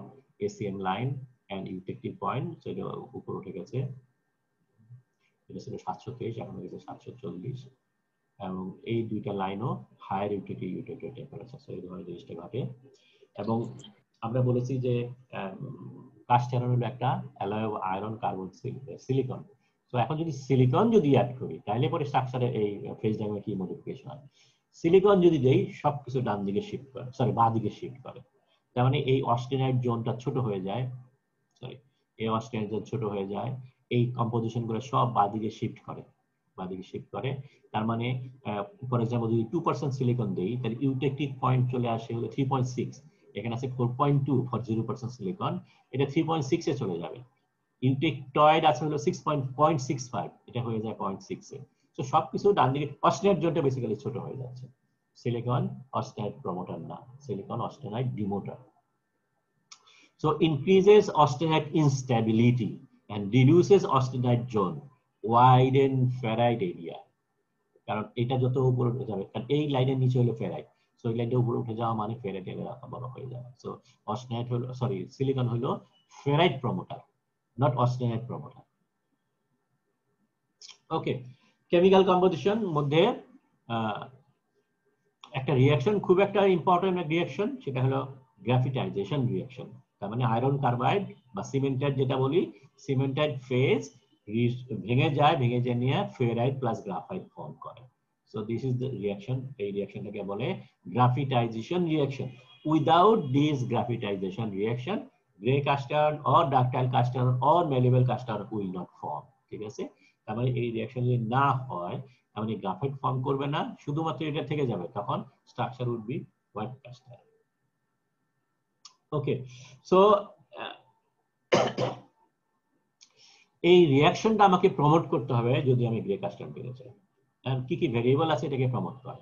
ACM line and eutectic point, সেটা উপরে উঠে গেছে। এটা ছিল 723, এখন হয়ে গেছে 740, এবং এই দুইটা লাইনও হায়ার ইউটিলিটি টেম্পারেচার। এই ধরনের জিনিসটা ঘটে। এবং আমরা বলেছি যে কাস্ট আয়রন হলো একটা alloy of iron, carbon, silicon. তো এখন যদি সিলিকন যদি অ্যাড করি তাহলে পরে স্ট্রাকচারে এই ফেজ ডায়াগ্রামে কি মডিফিকেশন হয়। সিলিকন যদি দেই সবকিছু ডান দিকে শিফট করে, সরি বাঁ দিকে শিফট করে। তার মানে এই অস্টেনাইট জোনটা ছোট হয়ে যায়, সরি এই অস্টেনাইট জোন ছোট হয়ে যায়, এই কম্পোজিশন গুলো সব বাঁ দিকে শিফট করে, বাঁ দিকে শিফট করে। তার মানে ফর এক্সাম্পল যদি 2% সিলিকন দেই তাহলে ইউটেকটিক পয়েন্ট চলে আসে হলো 3.6, এখানে আছে 4.2 ফর 0% সিলিকন, এটা 3.6 এ চলে যাবে। ইউটেকটয়েড আছে হলো 6.65, এটা হয়ে যায় 0.6 এ। তো সবকিছু ডান দিকে অস্টেনাইট জোনটা বেসিক্যালি ছোট হয়ে যাচ্ছে। সিলিকন অস্টেনাইট প্রমোটার না, silicon অস্টেনাইট ডিমোটার। So increases austenite instability and reduces austenite zone, widen ferrite area. কারণ এটা যত উপরে উঠে যাবে, কারণ এই লাইনের নিচে হলো ফেরাইট, সো এই লাইনটা উপরে উঠে যাওয়া মানে ফেরাইট এরিয়া বড় হয়ে যাবে। সো অস্টেনাইট হলো, সরি সিলিকন হলো ferrite promoter, not austenite promoter. Okay, chemical composition মধ্যে একটা রিঅ্যাকশন, খুব একটা ইম্পর্টেন্ট রিঅ্যাকশন, সেটা হলো গ্রাফিটাইজেশন রিঅ্যাকশন। তার মানে আয়রন কার্বাইড বা সিমেন্টাইট যেটা বলি, সিমেন্টাইট ফেজ ভেঙে যায়, ভেঙে যে নিয়ে ফেরাইট প্লাস গ্রাফাইট ফর্ম করে। So this is the reaction. এই রিঅ্যাকশনটাকে বলে graphitization reaction. Without this graphitization reaction grey cast iron or ductile cast iron or malleable cast iron will not form. ঠিক আছে, তার মানে এই রিঅ্যাকশন যদি না হয় তার মানে গ্রাফাইট ফর্ম করবে না, শুধুমাত্র এটা থেকে যাবে, তখন structure would be white cast iron. Okay, so এই রিঅ্যাকশনটা আমাকে প্রমোট করতে হবে যদি আমি গ্রে কাস্ট আয়রন পেতে চাই। কি কি ভেরিয়েবল আছে এটাকে প্রমোট করে?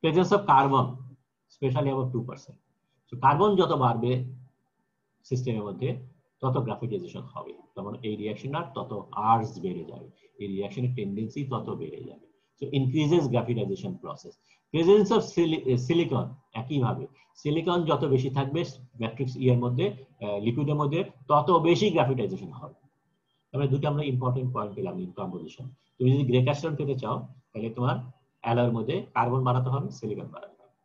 Presence of carbon specially about 2%। So carbon যত বাড়বে সিস্টেমের মধ্যে তত গ্রাফিটাইজেশন হবে, তখন এই রিঅ্যাকশনের তত আর্স বেড়ে যাবে, এই রিঅ্যাকশনের টেন্ডেন্সি তত বেড়ে যাবে। So increases graphitization process. Presence of silicon একইভাবে, সিলিকন যত বেশি থাকবে ম্যাট্রিক্স এর মধ্যে, লিকুইডের মধ্যে, তত বেশি গ্রাফিটাইজেশন হবে। তাহলে দুটো আমরা ইম্পর্টেন্ট পয়েন্ট পেলাম ইন কম্পোজিশন। তুমি যদি গ্রে কাস্ট আয়রন পেতে চাও তাহলে তোমার অ্যালয়ের মধ্যে কার্বন বাড়াতে হবে, সিলিকন বাড়াতে হবে।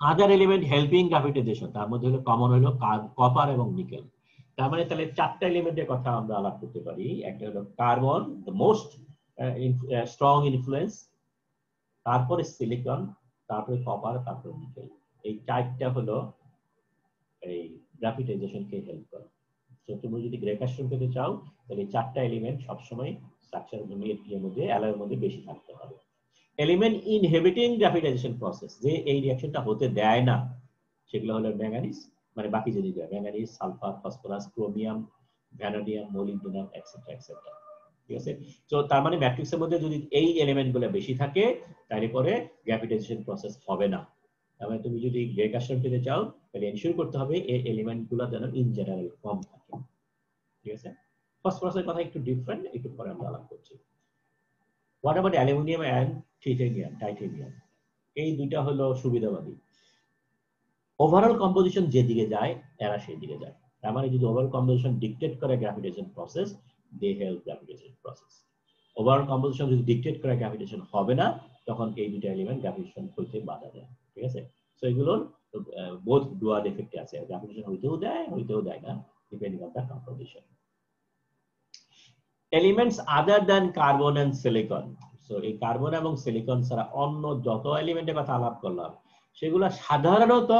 আদার এলিমেন্ট হেল্পিং গ্রাফিটাইজেশন, তার মধ্যে হলো কমন হলো কপার এবং নিকেল। তার মানে তাহলে চারটা এলিমেন্টের কথা আমরা আলাপ করতে পারি। একটা হলো carbon, the most strong influence, তারপরে সিলিকন, তারপরে কপার, তারপরে নিকেল। এই চারটা হলো এই গ্রাফিটাইজেশনকে হেল্প করে। তো তুমি যদি গ্রে কাস্ট আয়রন পেতে চাও তাহলে চারটা এলিমেন্ট সবসময় স্ট্রাকচারের মধ্যে অ্যালয়ের মধ্যে বেশি থাকতে হবে। এলিমেন্ট ইনহিবিটিং গ্রাফিটাইজেশন প্রসেস, যে এই রিঅ্যাকশনটা হতে দেয় না, সেগুলো হলো ম্যাঙ্গানিজ, মানে বাকি যে manganese, sulphur, phosphorus, chromium, vanadium, molybdenum etcetera etcetera. ঠিক আছে, তো তার মানে ম্যাট্রিক্সের মধ্যে যদি এই এলিমেন্টগুলো বেশি থাকে তাহলে পরে গ্রাফিটাইজেশন প্রসেস হবে না। তার মানে তুমি যদি গ্রে কাস্ট আয়রন পেতে চাও তাহলে এনশিওর করতে হবে এই এলিমেন্টগুলো যেন ইন জেনারেল কম থাকে। ঠিক আছে, ফসফরাসের কথা একটু ডিফারেন্ট, একটু পরে আমরা আলাপ করছি। What about aluminium and titanium? এই দুইটা হলো সুবিধাবাদী। ওভারঅল কম্পোজিশন যেদিকে যায় এরা সেই দিকে যায়। তার মানে যদি ওভারঅল কম্পোজিশন ডিকটেট করে graphitization process, they help graphitization process. Overall composition যদি ডিকটেট করে গ্রাফিটেশন হবে না, তখন এই দুইটা এলিমেন্ট গ্রাফিটেশন হইতে বাধা দেয়। ঠিক আছে, সো এগুলোর বোথ ডুয়াল এফেক্ট আছে, গ্রাফিটেশন হইতেও দেয় না, depending on the composition. Elements other than carbon and silicon. So এই কার্বন এবং সিলিকন ছাড়া অন্য যত এলিমেন্টের কথা আলাপ করলাম সেগুলো সাধারণত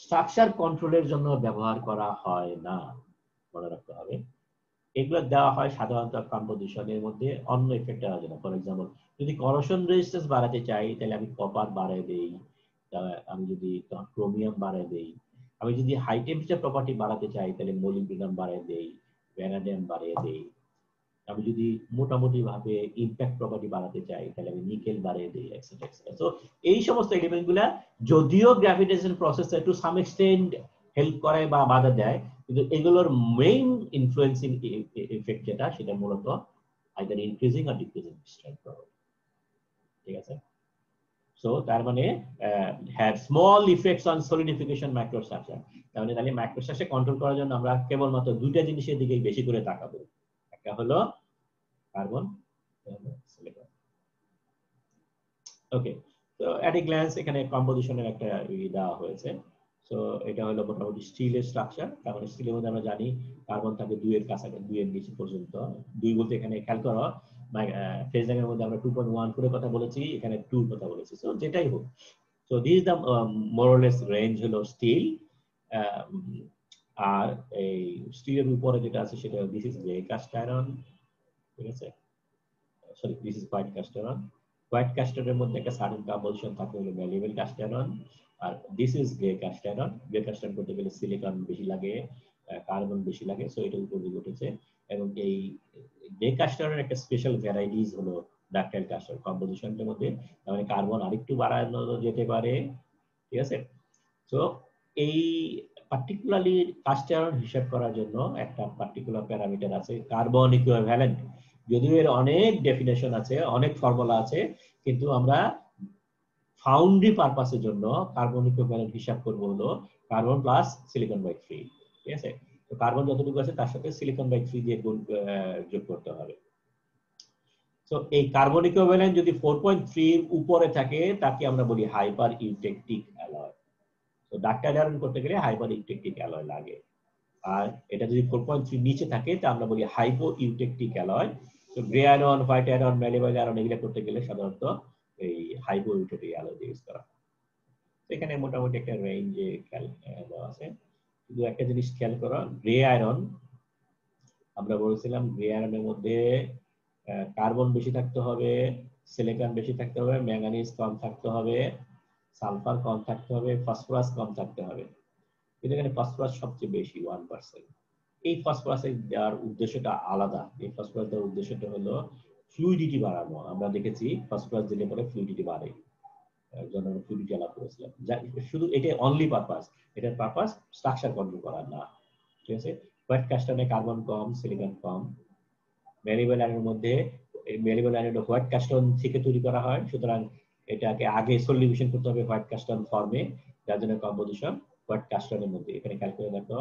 স্ট্রাকচার কন্ট্রোলের জন্য ব্যবহার করা হয় না, মনে রাখতে হবে। এগুলো দেওয়া হয় সাধারণত কম্পোজিশনের মধ্যে অন্য এফেক্ট দেওয়ার জন্য। ফর এক্সাম্পল, যদি করোশন রেজিস্ট্যান্স বাড়াতে চাই তাহলে আমি কপার বাড়ায় দেই, আমি যদি ক্রোমিয়াম বাড়ায় দেই, আমি যদি হাই টেম্পারেচার প্রপার্টি বাড়াতে চাই তাহলে মোলিবডেনাম বাড়ায় দেই, ভ্যানাডিয়াম বাড়িয়ে দেই, আমি যদি মোটামুটি ভাবে ইমপ্যাক্ট প্রপার্টি বাড়াতে চাই তাহলে আমি নিকেল বাড়িয়ে দিই, এটসেট্রা এটসেট্রা। সো এই সমস্ত এলিমেন্টগুলা যদিও গ্রাফিটেশন প্রসেসে টু সাম এক্সটেন্ট হেল্প করে বা বাধা দেয়, কিন্তু এগুলোর মেইন ইনফ্লুয়েন্সিং ইফেক্ট যেটা, সেটা মূলত either increasing or decreasing strength property. ঠিক আছে, সো তার মানে have small effects on solidification microstructure. তার মানে তাহলে মাইক্রোস্ট্রাকচার কন্ট্রোল করার জন্য আমরা কেবলমাত্র দুইটা জিনিসের দিকে বেশি করে তাকাবো। একটা হলো কার্বন, সিলিকন। ওকে, তো অ্যাট এ গ্ল্যান্স এখানে কম্পোজিশনের একটা দেওয়া হয়েছে। সো এটা হলো মোটামুটি স্টিলের স্ট্রাকচার। কারণ স্টিলের মধ্যে আমরা জানি কার্বন থাকে 2 এর কাছাকাছি, 2 এর নিচে পর্যন্ত। 2 বলতে এখানে খেয়াল করো ফেজ র্যাঙ্কের মধ্যে আমরা 2.1 করে কথা বলেছি, এখানে 2 কথা বলেছি। সো যেটাই হোক, so this is the more or less range হলো স্টিল। আর এই স্টিলের উপরে যেটা আছে সেটা this is grey cast iron, ঠিক আছে? Sorry, this is white cast iron. White cast আয়রনের মধ্যে একটা সার্টেন কম্পোজিশন থাকে হলো ম্যালিয়েবল কাস্ট আয়রন। আর this is grey cast iron. Grey cast iron করতে গেলে সিলিকন বেশি লাগে, কার্বন বেশি লাগে। সো এটা উপযোগী ঘটেছে। এবং এই গ্রে কাস্ট আয়রনের একটা স্পেশাল ভ্যারাইটিস হলো ডাকটাইল কাস্ট আয়রন কম্পোজিশনের মধ্যে। মানে কার্বন আরেকটু বাড়ানো যেতে পারে, ঠিক আছে? সো এই পার্টিকুলারলি কাস্ট আয়রন হিসাব করার জন্য একটা পার্টিকুলার প্যারামিটার আছে কার্বন ইকুইভ্যালেন্ট। যদিও এর অনেক ডেফিনেশন আছে, অনেক ফর্মুলা আছে, কিন্তু আমরা ফাউন্ডারি পারপাসের জন্য কার্বন ইকুইভ্যালেন্ট হিসাব করব হলো কার্বন প্লাস সিলিকন বাই 3, ঠিক আছে? তো কার্বন যতটুকু আছে তার সাথে সিলিকন বাই 3 দিয়ে যোগ করতে হবে। সো এই কার্বন ইকুইভ্যালেন্ট যদি 4.3 এর উপরে থাকে তাকে আমরা বলি হাইপার ইউটেকটিক অ্যালয়। তো ডাকটাইল আয়রন করতে গেলে হাইপার ইউটেকটিক অ্যালয় লাগে। আর এটা যদি 4.3 নিচে থাকে তা আমরা বলি হাইপো ইউটেকটিক অ্যালয়। তো grey iron, white iron, malleable iron এগুলো করতে গেলে সাধারণত এই হাইপো ইউটেকটিক অ্যালয় ইউজ করা। তো এখানে মোটামুটি একটা রেঞ্জে দেওয়া আছে। শুধু একটা জিনিস খেয়াল করো, গ্রে আয়রন আমরা বলেছিলাম গ্রে আয়রনের মধ্যে কার্বন বেশি থাকতে হবে, সিলিকন বেশি থাকতে হবে, ম্যাঙ্গানিজ কম থাকতে হবে, সালফার কম থাকতে হবে, ফসফরাস কম থাকতে হবে। কিন্তু এখানে ফসফরাস সবচেয়ে বেশি 1%। এই ফসফরাসের দেওয়ার উদ্দেশ্যটা আলাদা। এই ফসফরাস দেওয়ার উদ্দেশ্যটা হলো ফ্লুইডিটি বাড়ানো। আমরা দেখেছি ফসফরাস দিলে পরে ফ্লুইডিটি বাড়ে, জন্য ফ্লুইডিটি আলাপ করেছিলাম। শুধু এটা অনলি পারপাস, এটার পারপাস স্ট্রাকচার কন্ট্রোল করা না, ঠিক আছে? হোয়াইট কাস্টার্নে কার্বন কম, সিলিকন কম। ম্যালিয়েবল আয়রনের মধ্যে ম্যালিয়েবল আয়রন হোয়াইট কাস্টন থেকে তৈরি করা হয়, সুতরাং এটাকে আগে সলিউশন করতে হবে হোয়াইট কাস্টন ফর্মে, যার জন্য কম্পোজিশন হোয়াইট কাস্টনের মধ্যে। এখানে খেয়াল করে দেখো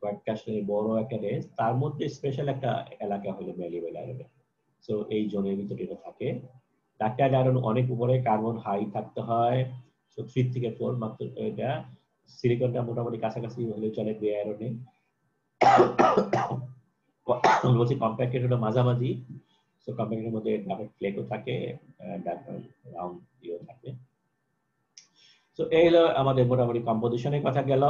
হোয়াইট কাস্টনের বড় একটা রেঞ্জ, তার মধ্যে স্পেশাল একটা এলাকা হলো ম্যালিয়েবল আয়রনে। সো এই জোনের ভিতরে এটা থাকে। ডাকটাইল আয়রন অনেক উপরে, কার্বন হাই থাকতে হয়, সো 3 থেকে 4 মাত্র। এটা সিলিকনটা মোটামুটি কাছাকাছি হলে চলে গ্রে আয়রনে। বলছি কম্প্যাক্টেড হলো মাঝামাঝি। সো কম্প্যাক্টের মধ্যে ডাবল ফ্লেকও থাকে, রাউন্ড ইও থাকে। সো এই হলো আমাদের মোটামুটি কম্পোজিশনের কথা গেল।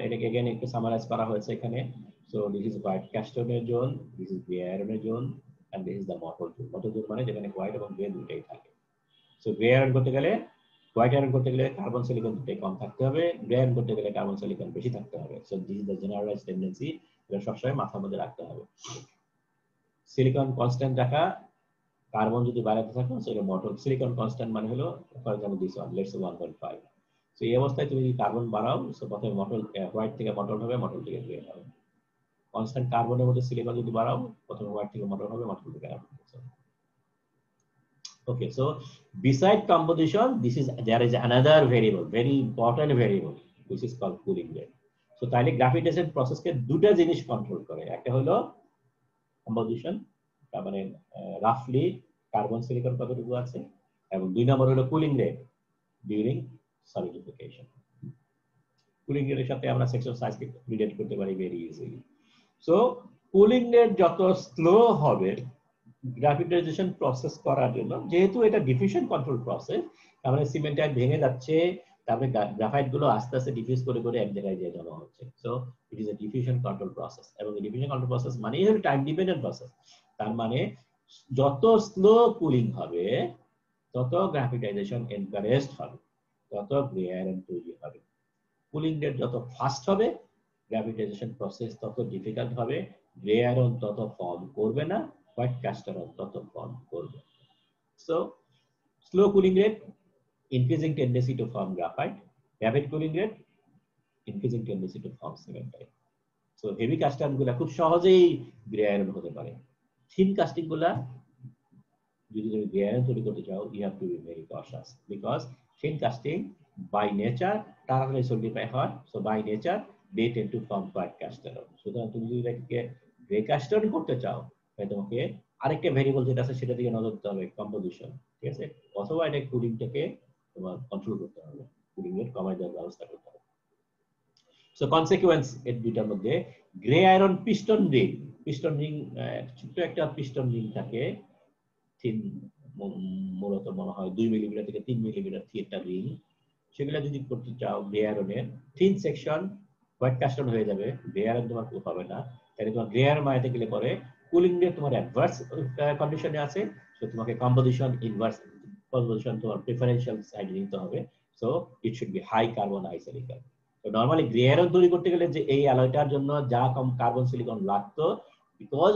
এটাকে এগেইন একটু সামারাইজ করা হয়েছে এখানে। সো দিস ইজ হোয়াইট কাস্টনের জোন, দিস ইজ গ্রে আয়রনের zone, and this is the mottle zone. Mottle zone মানে যেখানে হোয়াইট এবং গ্রে দুটোই থাকে। সো গ্রে আয়রন করতে গেলে, হোয়াইট আয়রন করতে গেলে কার্বন সিলিকন দুটোই কম থাকতে হবে, গ্রে আয়রন করতে গেলে কার্বন সিলিকন বেশি থাকতে হবে। So this is the generalised tendency, এটা সবসময় মাথার মধ্যে রাখতে হবে। সিলিকন কনস্ট্যান্ট রাখা, কার্বন যদি বাড়াতে থাকো সেটা মটল। সিলিকন কনস্ট্যান্ট মানে হলো for example this one, let's 1.5। So এই অবস্থায় তুমি যদি কার্বন বাড়াও, সো প্রথমে মটল হোয়াইট থেকে মটল হবে, মটল থেকে গ্রে হবে। কনস্ট্যান্ট কার্বনের মধ্যে সিলিকন যদি বাড়াও, প্রথমে হোয়াইট থেকে মটল হবে, মটল থেকে গ্রে হবে। Okay, so beside composition, there is another variable, very important variable, which is called cooling rate. So তাহলে গ্রাফিটেশন প্রসেসকে দুটো জিনিস কন্ট্রোল করে। একটা হলো কম্পোজিশন, তার মানে রাফলি কার্বন সিলিকন কতটুকু আছে, এবং 2 নম্বর হলো cooling rate during solidification. Cooling রেটের সাথে আমরা সেকশন সাইজকে রিলেট করতে পারি very easily. So cooling rate যত স্লো হবে গ্রাফিটাইজেশন প্রসেস করার জন্য, যেহেতু এটা ডিফিউশন কন্ট্রোল প্রসেস, তার মানে সিমেন্টাইট ভেঙে যাচ্ছে, তারপরে গ্রাফাইট গুলো আস্তে আস্তে ডিফিউজ করে করে এক জায়গায় গিয়ে জমা হচ্ছে। So it is A diffusion control process, এবং ডিফিউশন কন্ট্রোল প্রসেস মানে হলো টাইম ডিপেন্ডেন্ট প্রসেস। তার মানে যত স্লো কুলিং হবে তত গ্রাফিটাইজেশন এনকারেজড হবে, তত গ্রে আয়রন তৈরি হবে। কুলিং রেট যত ফাস্ট হবে গ্রাফিটাইজেশন প্রসেস তত ডিফিকাল্ট হবে, গ্রে আয়রন তত ফর্ম করবে না, হোয়াইট কাস্ট আয়রন তত ফর্ম করবে। So slow cooling rate, increasing tendency to form graphite. Rapid cooling rate, increasing tendency to form cementite. So heavy casting গুলা খুব সহজেই গ্রে আয়রন হতে পারে। থিন কাস্টিং গুলা যদি তুমি গ্রে আয়রন তৈরি করতে চাও, you have to be very cautious because thin casting by nature তাড়াতাড়ি solidify হয়, so by nature they tend to form white cast iron. সুতরাং তুমি যদি এটাকে গ্রে কাস্ট আয়রন করতে চাও, তাহলে তোমাকে আরেকটা ভেরিয়েবল যেটা আছে সেটা দিকে নজর দিতে হবে, কম্পোজিশন, ঠিক আছে, অথবা এটা কুলিংটাকে তোমার কন্ট্রোল করতে হবে, কুলিং এর কমাই দেওয়ার ব্যবস্থা করতে হবে। সো কনসিকুয়েন্স এর দুইটার মধ্যে, গ্রে আয়রন পিস্টন রিং ছোট্ট একটা পিস্টন রিং থাকে, মূলত মনে হয় 2 মিলিমিটার থেকে 3 মিলিমিটার থিয়েটার রিং, সেগুলো যদি করতে চাও গ্রে আয়রনের থিন সেকশন হোয়াইট কাস্টন হয়ে যাবে, গ্রে আয়রন তোমার হবে না। তাহলে তোমার গ্রে আয়রন বানাতে গেলে পরে কুলিং এর তোমার অ্যাডভার্স কন্ডিশনে আছে, সো তোমাকে কম্পোজিশন ইনভার্স কম্পোজিশন তোমার প্রেফারেন্সিয়াল সাইড নিতে হবে। So it should be high carbon high silicon. তো নরমালি গ্রে আয়রন তৈরি করতে গেলে যে এই অ্যালয়টার জন্য যা কম কার্বন সিলিকন লাগতো, because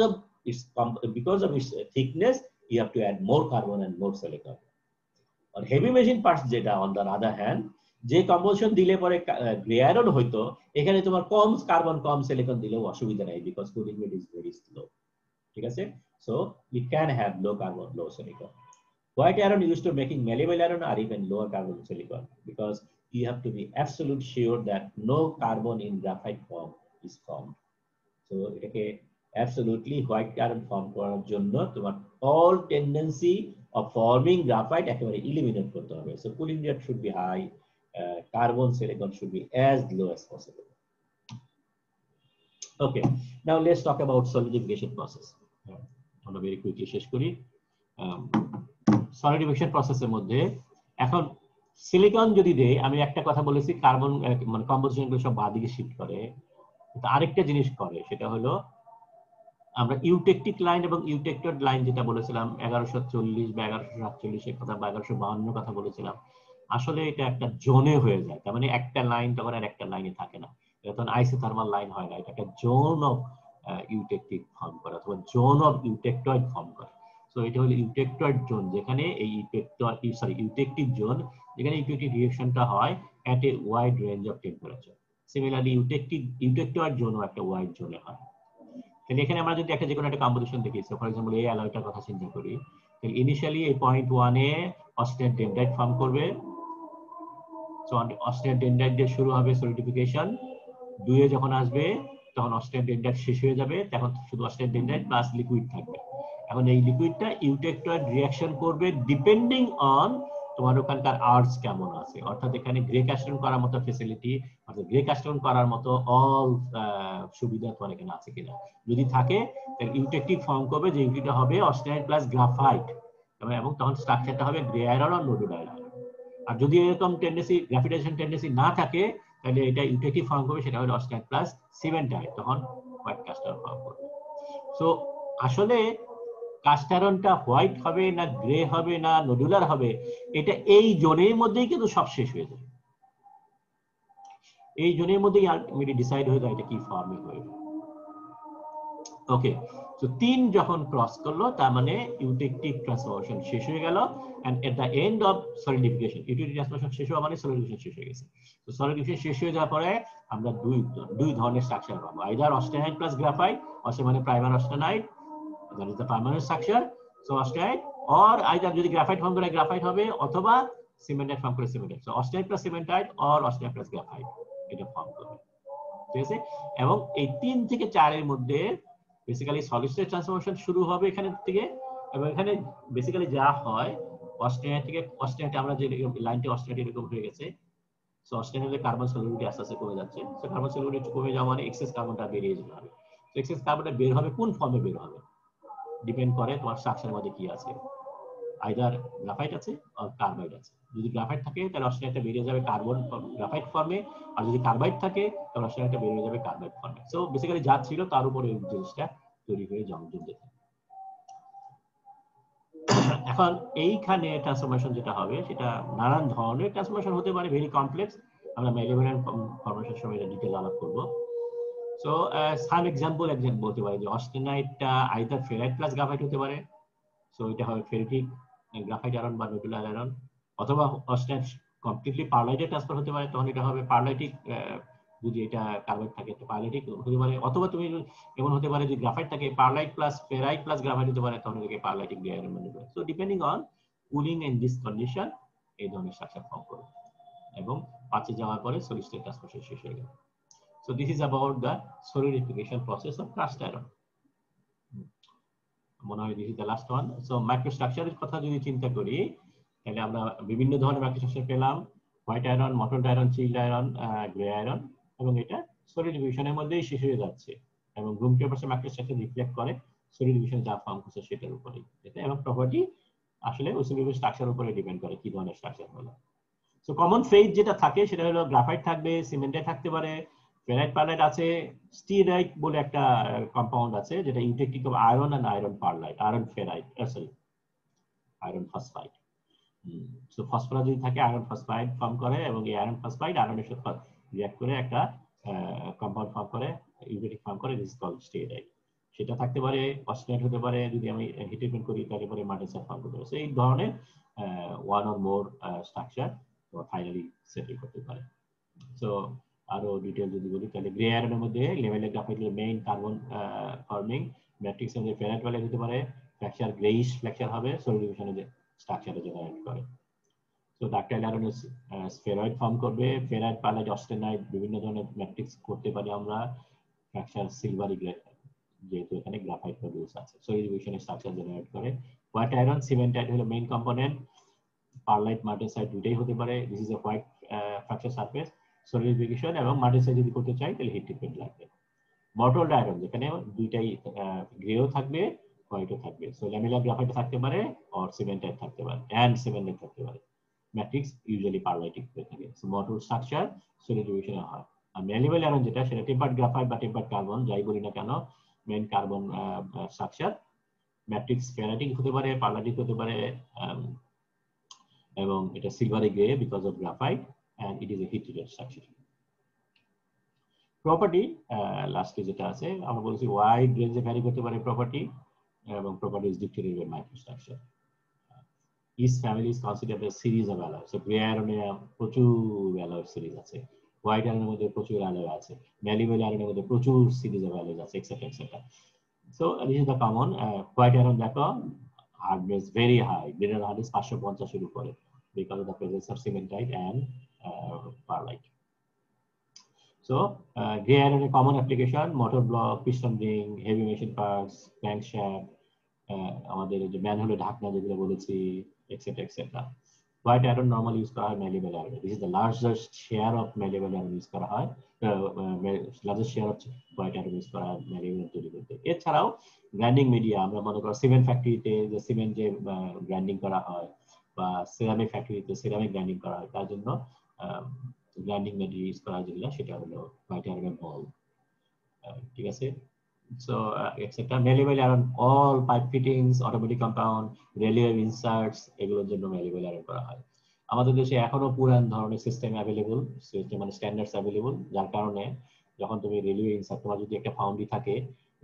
of its thickness you have to add more carbon and more silicon. আর হেভি মেশিন পার্টস যেটা অন দ্য আদার হ্যান্ড, যে কম্পোজিশন দিলে পরে গ্রে আয়রন হইতো, এখানে তোমার কম কার্বন কম সিলিকন দিলেও অসুবিধা নাই, because cooling rate is very slow, ঠিক আছে। So it can have low carbon low silicon. White iron use to making malleable iron or even lower carbon silicon, because you have to be absolute sure that no carbon in graphite form is formed. So এটাকে absolutely white iron form করার জন্য তোমার all tendency of forming graphite একেবারে eliminate করতে হবে। So cooling rate should be high, carbon silicon should be as low as possible. Okay, now let's talk about solidification process. আমরা very quickly শেষ করি। Solidification প্রসেসের মধ্যে এখন সিলিকন যদি দেই, আমি একটা কথা বলেছি, কার্বন মানে কম্পোজিশন গুলো সব বাঁ দিকে শিফট করে, আরেকটা জিনিস করে, সেটা হলো আমরা ইউটেকটিক লাইন এবং ইউটেক্টেড লাইন যেটা বলেছিলাম 1140 বা 1147 এর কথা বা 1152 কথা বলেছিলাম, আসলে এটা একটা জোনে হয়ে যায়। তার মানে একটা লাইন তখন আর একটা লাইনে থাকে না, তখন আইসোথার্মাল লাইন হয় না, এটা একটা জোন অফ ইউটেকটিক ফর্ম করে অথবা জোন অফ ইউটেক্টয়েড ফর্ম করে। সো এটা হলো ইউটেক্টয়েড জোন, যেখানে এই ইউটেকটিক জোন, যেখানে ইউটেকটিক রিঅ্যাকশনটা হয় at a wide range of temperature. Similarly eutectoid জোনও একটা ওয়াইড জোনে হয়। তাহলে এখানে আমরা যদি একটা যে কোনো একটা কম্পোজিশন দেখি, ফর এক্সাম্পল এই অ্যালয়টার কথা চিন্তা করি, তাহলে ইনিশিয়ালি এই পয়েন্ট 1 এ অস্টেনাইট ডেনড্রাইট ফর্ম করবে। সো অস্টেনাইট ডেনড্রাইট দিয়ে শুরু হবে সলিডিফিকেশন, 2 এ যখন আসবে তখন অস্টেনাইট ডেনড্রাইট শেষ হয়ে যাবে, তখন শুধু অস্টেনাইট ডেনড্রাইট প্লাস লিকুইড থাকবে। এখন এই লিকুইডটা ইউটেক্টয়েড রিঅ্যাকশন করবে ডিপেন্ডিং অন তোমার ওখানকার আর্টস কেমন আছে, অর্থাৎ এখানে গ্রে কাস্টন করার মতো ফ্যাসিলিটি, অর্থাৎ গ্রে কাস্টন করার মতো অল সুবিধা তোমার এখানে আছে কিনা। যদি থাকে তাহলে ইউটেকটিক ফর্ম করবে, যে ইউটিটা হবে অস্টেনাইট প্লাস গ্রাফাইট, এবং তখন স্ট্রাকচারটা হবে গ্রে আয়রন আর নোডুলার আয়রন। আর যদি এরকম টেন্ডেন্সি গ্রাফিটেশন টেন্ডেন্সি না থাকে, তাহলে এটা ইউটেকটিক ফর্ম করবে, সেটা হলো অস্টেনাইট প্লাস সিমেন্টাইট, তখন হোয়াইট কাস্টন ফর্ম করবে। সো আসলে কাস্ট আয়রনটা হোয়াইট হবে না গ্রে হবে না নোডুলার হবে, এটা এই জোনের মধ্যেই কিন্তু সব শেষ হয়ে যায়, এই জোনের মধ্যেই আলটিমেটলি ডিসাইড হয়ে যায় এটা কি ফর্মিং হয়ে যায়। ওকে, সো 3 যখন ক্রস করলো তার মানে ইউটেকটিক ট্রান্সফরমেশন শেষ হয়ে গেল, and at the end of solidification, eutectic transformation শেষ হওয়া মানে সলিডিফিকেশন শেষ হয়ে গেছে। তো সলিডিফিকেশন শেষ হয়ে যাওয়ার পরে আমরা দুই ধরনের স্ট্রাকচার পাবো, আইদার অস্টেনাইট প্লাস গ্রাফাইট, মানে primer অস্টেনাইট, that is the permanent structure, so austenite, or either যদি গ্রাফাইট ফর্ম করে গ্রাফাইট হবে, অথবা সিমেন্টাইট ফর্ম করে cementite. So austenite plus cementite or austenite plus graphite এটা ফর্ম করবে, ঠিক আছে। এবং এই 3 থেকে 4 এর মধ্যে বেসিক্যালি সলিড স্টেট ট্রান্সফরমেশন শুরু হবে এখান থেকে, এবং এখানে বেসিক্যালি যা হয় অস্টেনাইট থেকে অস্টেনাইট, আমরা যে লাইনটি অস্টেনাইট এরকম হয়ে গেছে, সো অস্টেনাইটের কার্বন সলিউরিটি আস্তে আস্তে কমে যাচ্ছে। সো কার্বন সলিউরিটি কমে যাওয়া মানে এক্সেস কার্বনটা বেরিয়ে যাবে। সো এক্সেস কার্বনটা বের হবে, কোন ফর্মে বের হবে ডিপেন্ড করে তোমার স্ট্রাকচারের মধ্যে কি আছে, আইদার গ্রাফাইট আছে আর কার্বাইড আছে। যদি গ্রাফাইট থাকে তাহলে অস্টেনাইটটা বেরিয়ে যাবে কার্বন গ্রাফাইট ফর্মে, আর যদি কার্বাইড থাকে তাহলে অস্টেনাইটটা বেরিয়ে যাবে কার্বাইড ফর্মে। সো বেসিক্যালি যা ছিল তার উপরে এই জিনিসটা তৈরি হয়ে জমজম যেতে। এখন এইখানে ট্রান্সফরমেশন যেটা হবে সেটা নানান ধরনের ট্রান্সফরমেশন হতে পারে, ভেরি কমপ্লেক্স, আমরা ম্যালিভেলেন্ট ফরমেশনের সময় এটা ডিটেইল আলাপ করব। সো সাম এক্সাম্পল বলতে পারি যে অস্টেনাইটটা আইদার ফেরাইট প্লাস গ্রাফাইট হতে পারে, সো এটা হবে ফেরিটিক গ্রাফাইট আয়রন বা নোডুলার আয়রন, অথবা অস্টেনাইট কমপ্লিটলি পারলাইটে ট্রান্সফার হতে পারে, তখন এটা হবে পারলাইটিক, যদি এটা কার্বাইড থাকে তো পারলাইটিক হতে পারে, অথবা তুমি এমন হতে পারে যে গ্রাফাইট থাকে pearlite plus ferrite plus graphite হতে পারে, তখন এটাকে পারলাইটিক গ্রে আয়রন বলা হয়। So depending on cooling and this condition এই ধরনের স্ট্রাকচার ফর্ম করবে, এবং 5 যাওয়ার পরে সলিড স্টেট ট্রান্সফার শেষ হয়ে গেল। So this is about the solidification process of cast iron. মনে হয় this is the last one. So মাইক্রোস্ট্রাকচারের কথা যদি চিন্তা করি, তাহলে আমরা বিভিন্ন ধরনের মাইক্রোস্ট্রাকচার পেলাম, white iron, mottled iron, chilled iron, grey iron, এবং এটা সলিডিফিকেশনের মধ্যেই শেষ হয়ে যাচ্ছে, এবং রুম টেম্পারেচার মাইক্রোস্ট্রাকচার রিফ্লেক্ট করে সলিডিফিকেশন যা ফর্ম করছে সেটার উপরেই, এবং প্রপার্টি আসলে ওই সলিডিফিকেশন স্ট্রাকচার উপরে ডিপেন্ড করে কি ধরনের স্ট্রাকচার হলো। সো কমন ফেজ যেটা থাকে সেটা হলো গ্রাফাইট থাকবে, সিমেন্টাইট থাকতে পারে, ফেরাইট পারলাইট আছে, স্টিরাইট বলে একটা কম্পাউন্ড আছে যেটা eutectic of iron and iron pearlite, iron ferrite, sorry iron phosphide. So phosphorus যদি থাকে আয়রন ফসফাইড ফর্ম করে, এবং এই আয়রন ফসফাইড আয়রনের সাথে রিঅ্যাক্ট করে একটা কম্পাউন্ড ফর্ম করে, ইউটেকটিক ফর্ম করে, দিস ইজ কল্ড স্টিরাইট। সেটা থাকতে পারে, অস্টেনাইট হতে পারে, যদি আমি হিট ট্রিটমেন্ট করি তারপরে মার্টেসার ফর্ম করতে পারে। এই ধরনের one or more structure finally settle করতে পারে। সো আরো ডিটেইল যদি বলি তাহলে গ্রে আয়রনের মধ্যে লেভেলের গ্রাফাইট মেইন কার্বন ফর্মিং, ম্যাট্রিক্সের মধ্যে ফেরাইট পারলাইট হতে পারে, ফ্র্যাকচার গ্রেইশ ফ্র্যাকচার হবে, সলিডিফিকেশনে স্ট্রাকচারে জেনারেট করে। সো ডাকটাইল আয়রনের স্ফেরয়েড ফর্ম করবে, ফেরাইট পারলাইট অস্টেনাইট বিভিন্ন ধরনের ম্যাট্রিক্স করতে পারি আমরা, ফ্র্যাকচার সিলভারি যেহেতু এখানে গ্রাফাইট প্রডিউস আছে, সলিডিফিকেশনে স্ট্রাকচার জেনারেট করে। হোয়াইট আয়রন সিমেন্টাইট হলো মেইন কম্পোনেন্ট, পারলাইট মার্টেসাইট দুইটাই হতে পারে, this is a white fracture surface, solidification এবং মার্টেসাইট যদি করতে চাই তাহলে হিট ট্রিটমেন্ট লাগবে। মটলড আয়রন যেখানে দুইটাই গ্রেও থাকবে হোয়াইটও থাকবে, সো ল্যামিলার গ্রাফাইট থাকতে পারে অর সিমেন্টাইট থাকতে পারে, এন্ড সিমেন্টাইট থাকতে পারে, ম্যাট্রিক্স ইউজুয়ালি পারলাইটিক হয়ে থাকে। সো মটলড স্ট্রাকচার সলিডিফিকেশন হয়। আর ম্যালিবেল আয়রন যেটা সেটা টেম্পার্ড গ্রাফাইট বা টেম্পার্ড কার্বন যাই বলি না কেন, মেইন কার্বন স্ট্রাকচার, ম্যাট্রিক্স ফেরাইটিক হতে পারে, পারলাইটিক হতে পারে, এবং এটা silvery grey because of graphite, and it is a heat treated structure. Property লাস্টে যেটা আছে আমরা বলছি ওয়াইড রেঞ্জে ভ্যারি করতে পারে প্রপার্টি, এবং property is dictated by microstructure. Each family is considered a series of alloy. So grey আয়রনে প্রচুর অ্যালয় সিরিজ আছে, হোয়াইট আয়রনের মধ্যে প্রচুর অ্যালয় আছে, ম্যালিবেল আয়রনের মধ্যে প্রচুর সিরিজ অফ অ্যালয় আছে, etcetera etcetera. So this is the common. White iron দেখো hardness very high, greater hardness 550 এর উপরে, because of the presence of cementite and perlite. So gray iron a common application, motor block, piston ring, heavy machine parts, crankshaft, আমাদের যে ম্যানহোলে ঢাকনা যেগুলো বলেছি, etcetera etcetera. White iron normally use করা হয় malleable iron, this is the largest share of malleable iron use করা হয়, largest share of white iron use করা হয় ম্যালিবেল তৈরি করতে। এছাড়াও গ্রাইন্ডিং মিডিয়া, আমরা মনে করো সিমেন্ট ফ্যাক্টরিতে যে সিমেন্ট যে গ্রাইন্ডিং করা হয়, বা সিরামিক ফ্যাক্টরিতে সিরামিক গ্রাইন্ডিং করা হয়, তার জন্য গ্রাইন্ডিং মেটেরিয়াল ইউজ করা যেগুলো সেটা হলো হোয়াইট আয়রন বল। ঠিক আছে। So etcetera malleable iron all pipe fittings, automatic compound, railway inserts, এগুলোর জন্য ম্যালিবেল আয়রন করা হয়। আমাদের দেশে এখনো পুরান ধরনের সিস্টেম অ্যাভেলেবল, সিস্টেম মানে স্ট্যান্ডার্ডস অ্যাভেলেবল, যার কারণে যখন তুমি রেলওয়ে ইনসার্ট, তোমার যদি একটা ফাউন্ডি থাকে,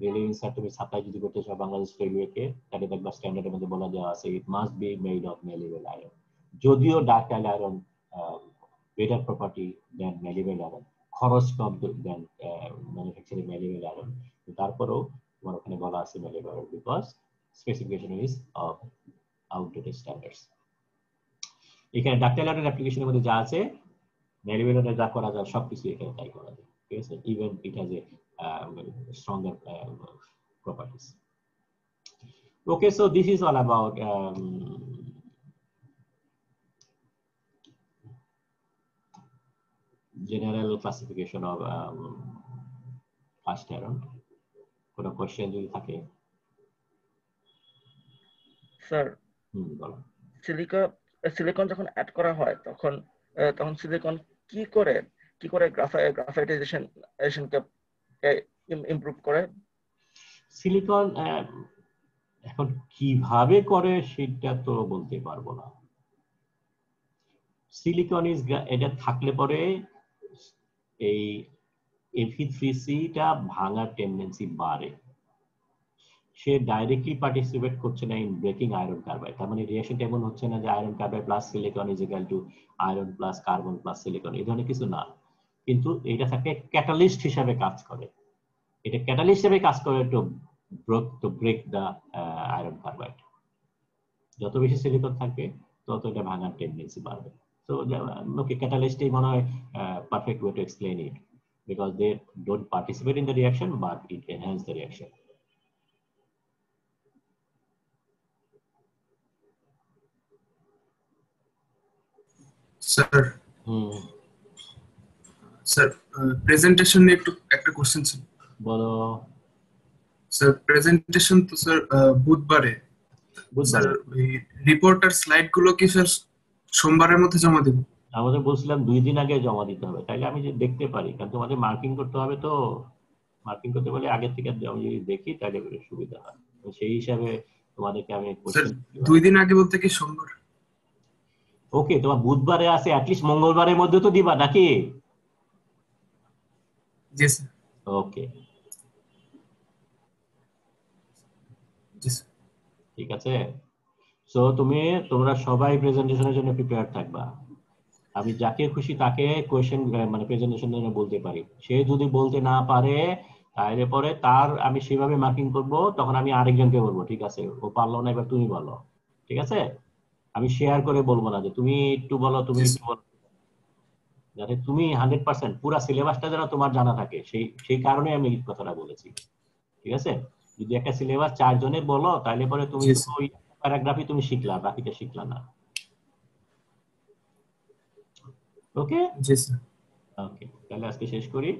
রেলওয়ে ইনসার্ট তুমি সাপ্লাই যদি করতে চাও বাংলাদেশ রেলওয়েকে, তাহলে দেখবা স্ট্যান্ডার্ডের মধ্যে বলা দেওয়া আছে it must be made of malleable iron. যদিও ductile iron better property than malleable iron, খরচ কম দেন ম্যানুফ্যাকচারিং ম্যালিবেল আয়রন, তারপরেও তোমার ওখানে বলা আছে malleable iron because specification is of outdated standards. এখানে ডাকটাইল আয়রন অ্যাপ্লিকেশনের মধ্যে যা আছে ম্যালিবেল আয়রনে যা করা যায় সবকিছু এখানে তাই করা যায়, ঠিক আছে, even it has a stronger properties. Okay, so this is all about general classification of cast iron. কোনো কোশ্চেন যদি থাকে? স্যার, বলো। সিলিকন যখন অ্যাড করা হয় তখন সিলিকন কি করে গ্রাফাইটাইজেশনকে ইমপ্রুভ করে? সিলিকন এখন কিভাবে করে সেটা তো বলতে পারবো না। সিলিকন ইজ, এটা থাকলে পরে এই Fe3C-টা ভাঙার টেন্ডেন্সি বাড়ে। সে ডাইরেক্টলি পার্টিসিপেট করছে না ইন ব্রেকিং আয়রন কার্বাইড, তার মানে রিঅ্যাকশনটা এমন হচ্ছে না যে iron carbide plus silicon is equal to iron plus carbon plus silicon, এই ধরনের কিছু না। কিন্তু এটা থাকে ক্যাটালিস্ট হিসাবে কাজ করে, এটা ক্যাটালিস্ট হিসেবে কাজ করে to break the iron carbide. যত বেশি সিলিকন থাকবে তত এটা ভাঙার টেন্ডেন্সি বাড়বে। So okay, catalyst is one perfect way to explain it because they don't participate in the reaction but it enhances the reaction. Sir hmm, sir presentation নিয়ে একটু একটা কোশ্চেন ছিল। বলো। স্যার প্রেজেন্টেশন তো স্যার বুধবারে। Sir বুধবারে ওই report আর slide গুলো কি স্যার সোমবারের মধ্যে জমা দিব? আমাদের বলছিলাম 2 দিন আগে জমা দিতে হবে, তাইলে আমি যে দেখতে পারি, কারণ তোমাদের মার্কিং করতে হবে তো। মার্কিং করতে বলে আগে থেকে আমি যদি দেখি তাহলে সুবিধা হয়, তো সেই হিসাবে তোমাদেরকে আমি স্যার কোশ্চেন। 2 দিন আগে বলতে কি সোমবার? ওকে, তোমার বুধবারে আছে, অ্যাটলিস্ট মঙ্গলবারের মধ্যে তো দিবা নাকি? জি স্যার। ওকে, জি স্যার। ঠিক আছে। সো তোমরা সবাই প্রেজেন্টেশনের জন্য প্রিপেয়ার থাকবা। আমি যাকে খুশি তাকে কোয়েশ্চেন মানে প্রেজেন্টেশনের জন্য বলতে পারি, সে যদি বলতে না পারে তাহলে পরে তার আমি সেভাবে মার্কিং করব, তখন আমি আরেকজনকে বলবো ঠিক আছে ও পারলো না এবার তুমি বলো, ঠিক আছে। আমি শেয়ার করে বলবো না যে তুমি একটু বলো, তুমি জি একটু স্যার। বলো, যাতে তুমি 100% পুরো সিলেবাসটা যেন তোমার জানা থাকে, সেই সেই কারণে আমি এই কথাটা বলেছি, ঠিক আছে। যদি একটা সিলেবাস 4 জনের বলো তাহলে পরে তুমি জি তো স্যার। ওই প্যারাগ্রাফই তুমি শিখলা, বাকিটা শিখলা না। ওকে, জি স্যার। ওকে, তাহলে আজকে শেষ করি।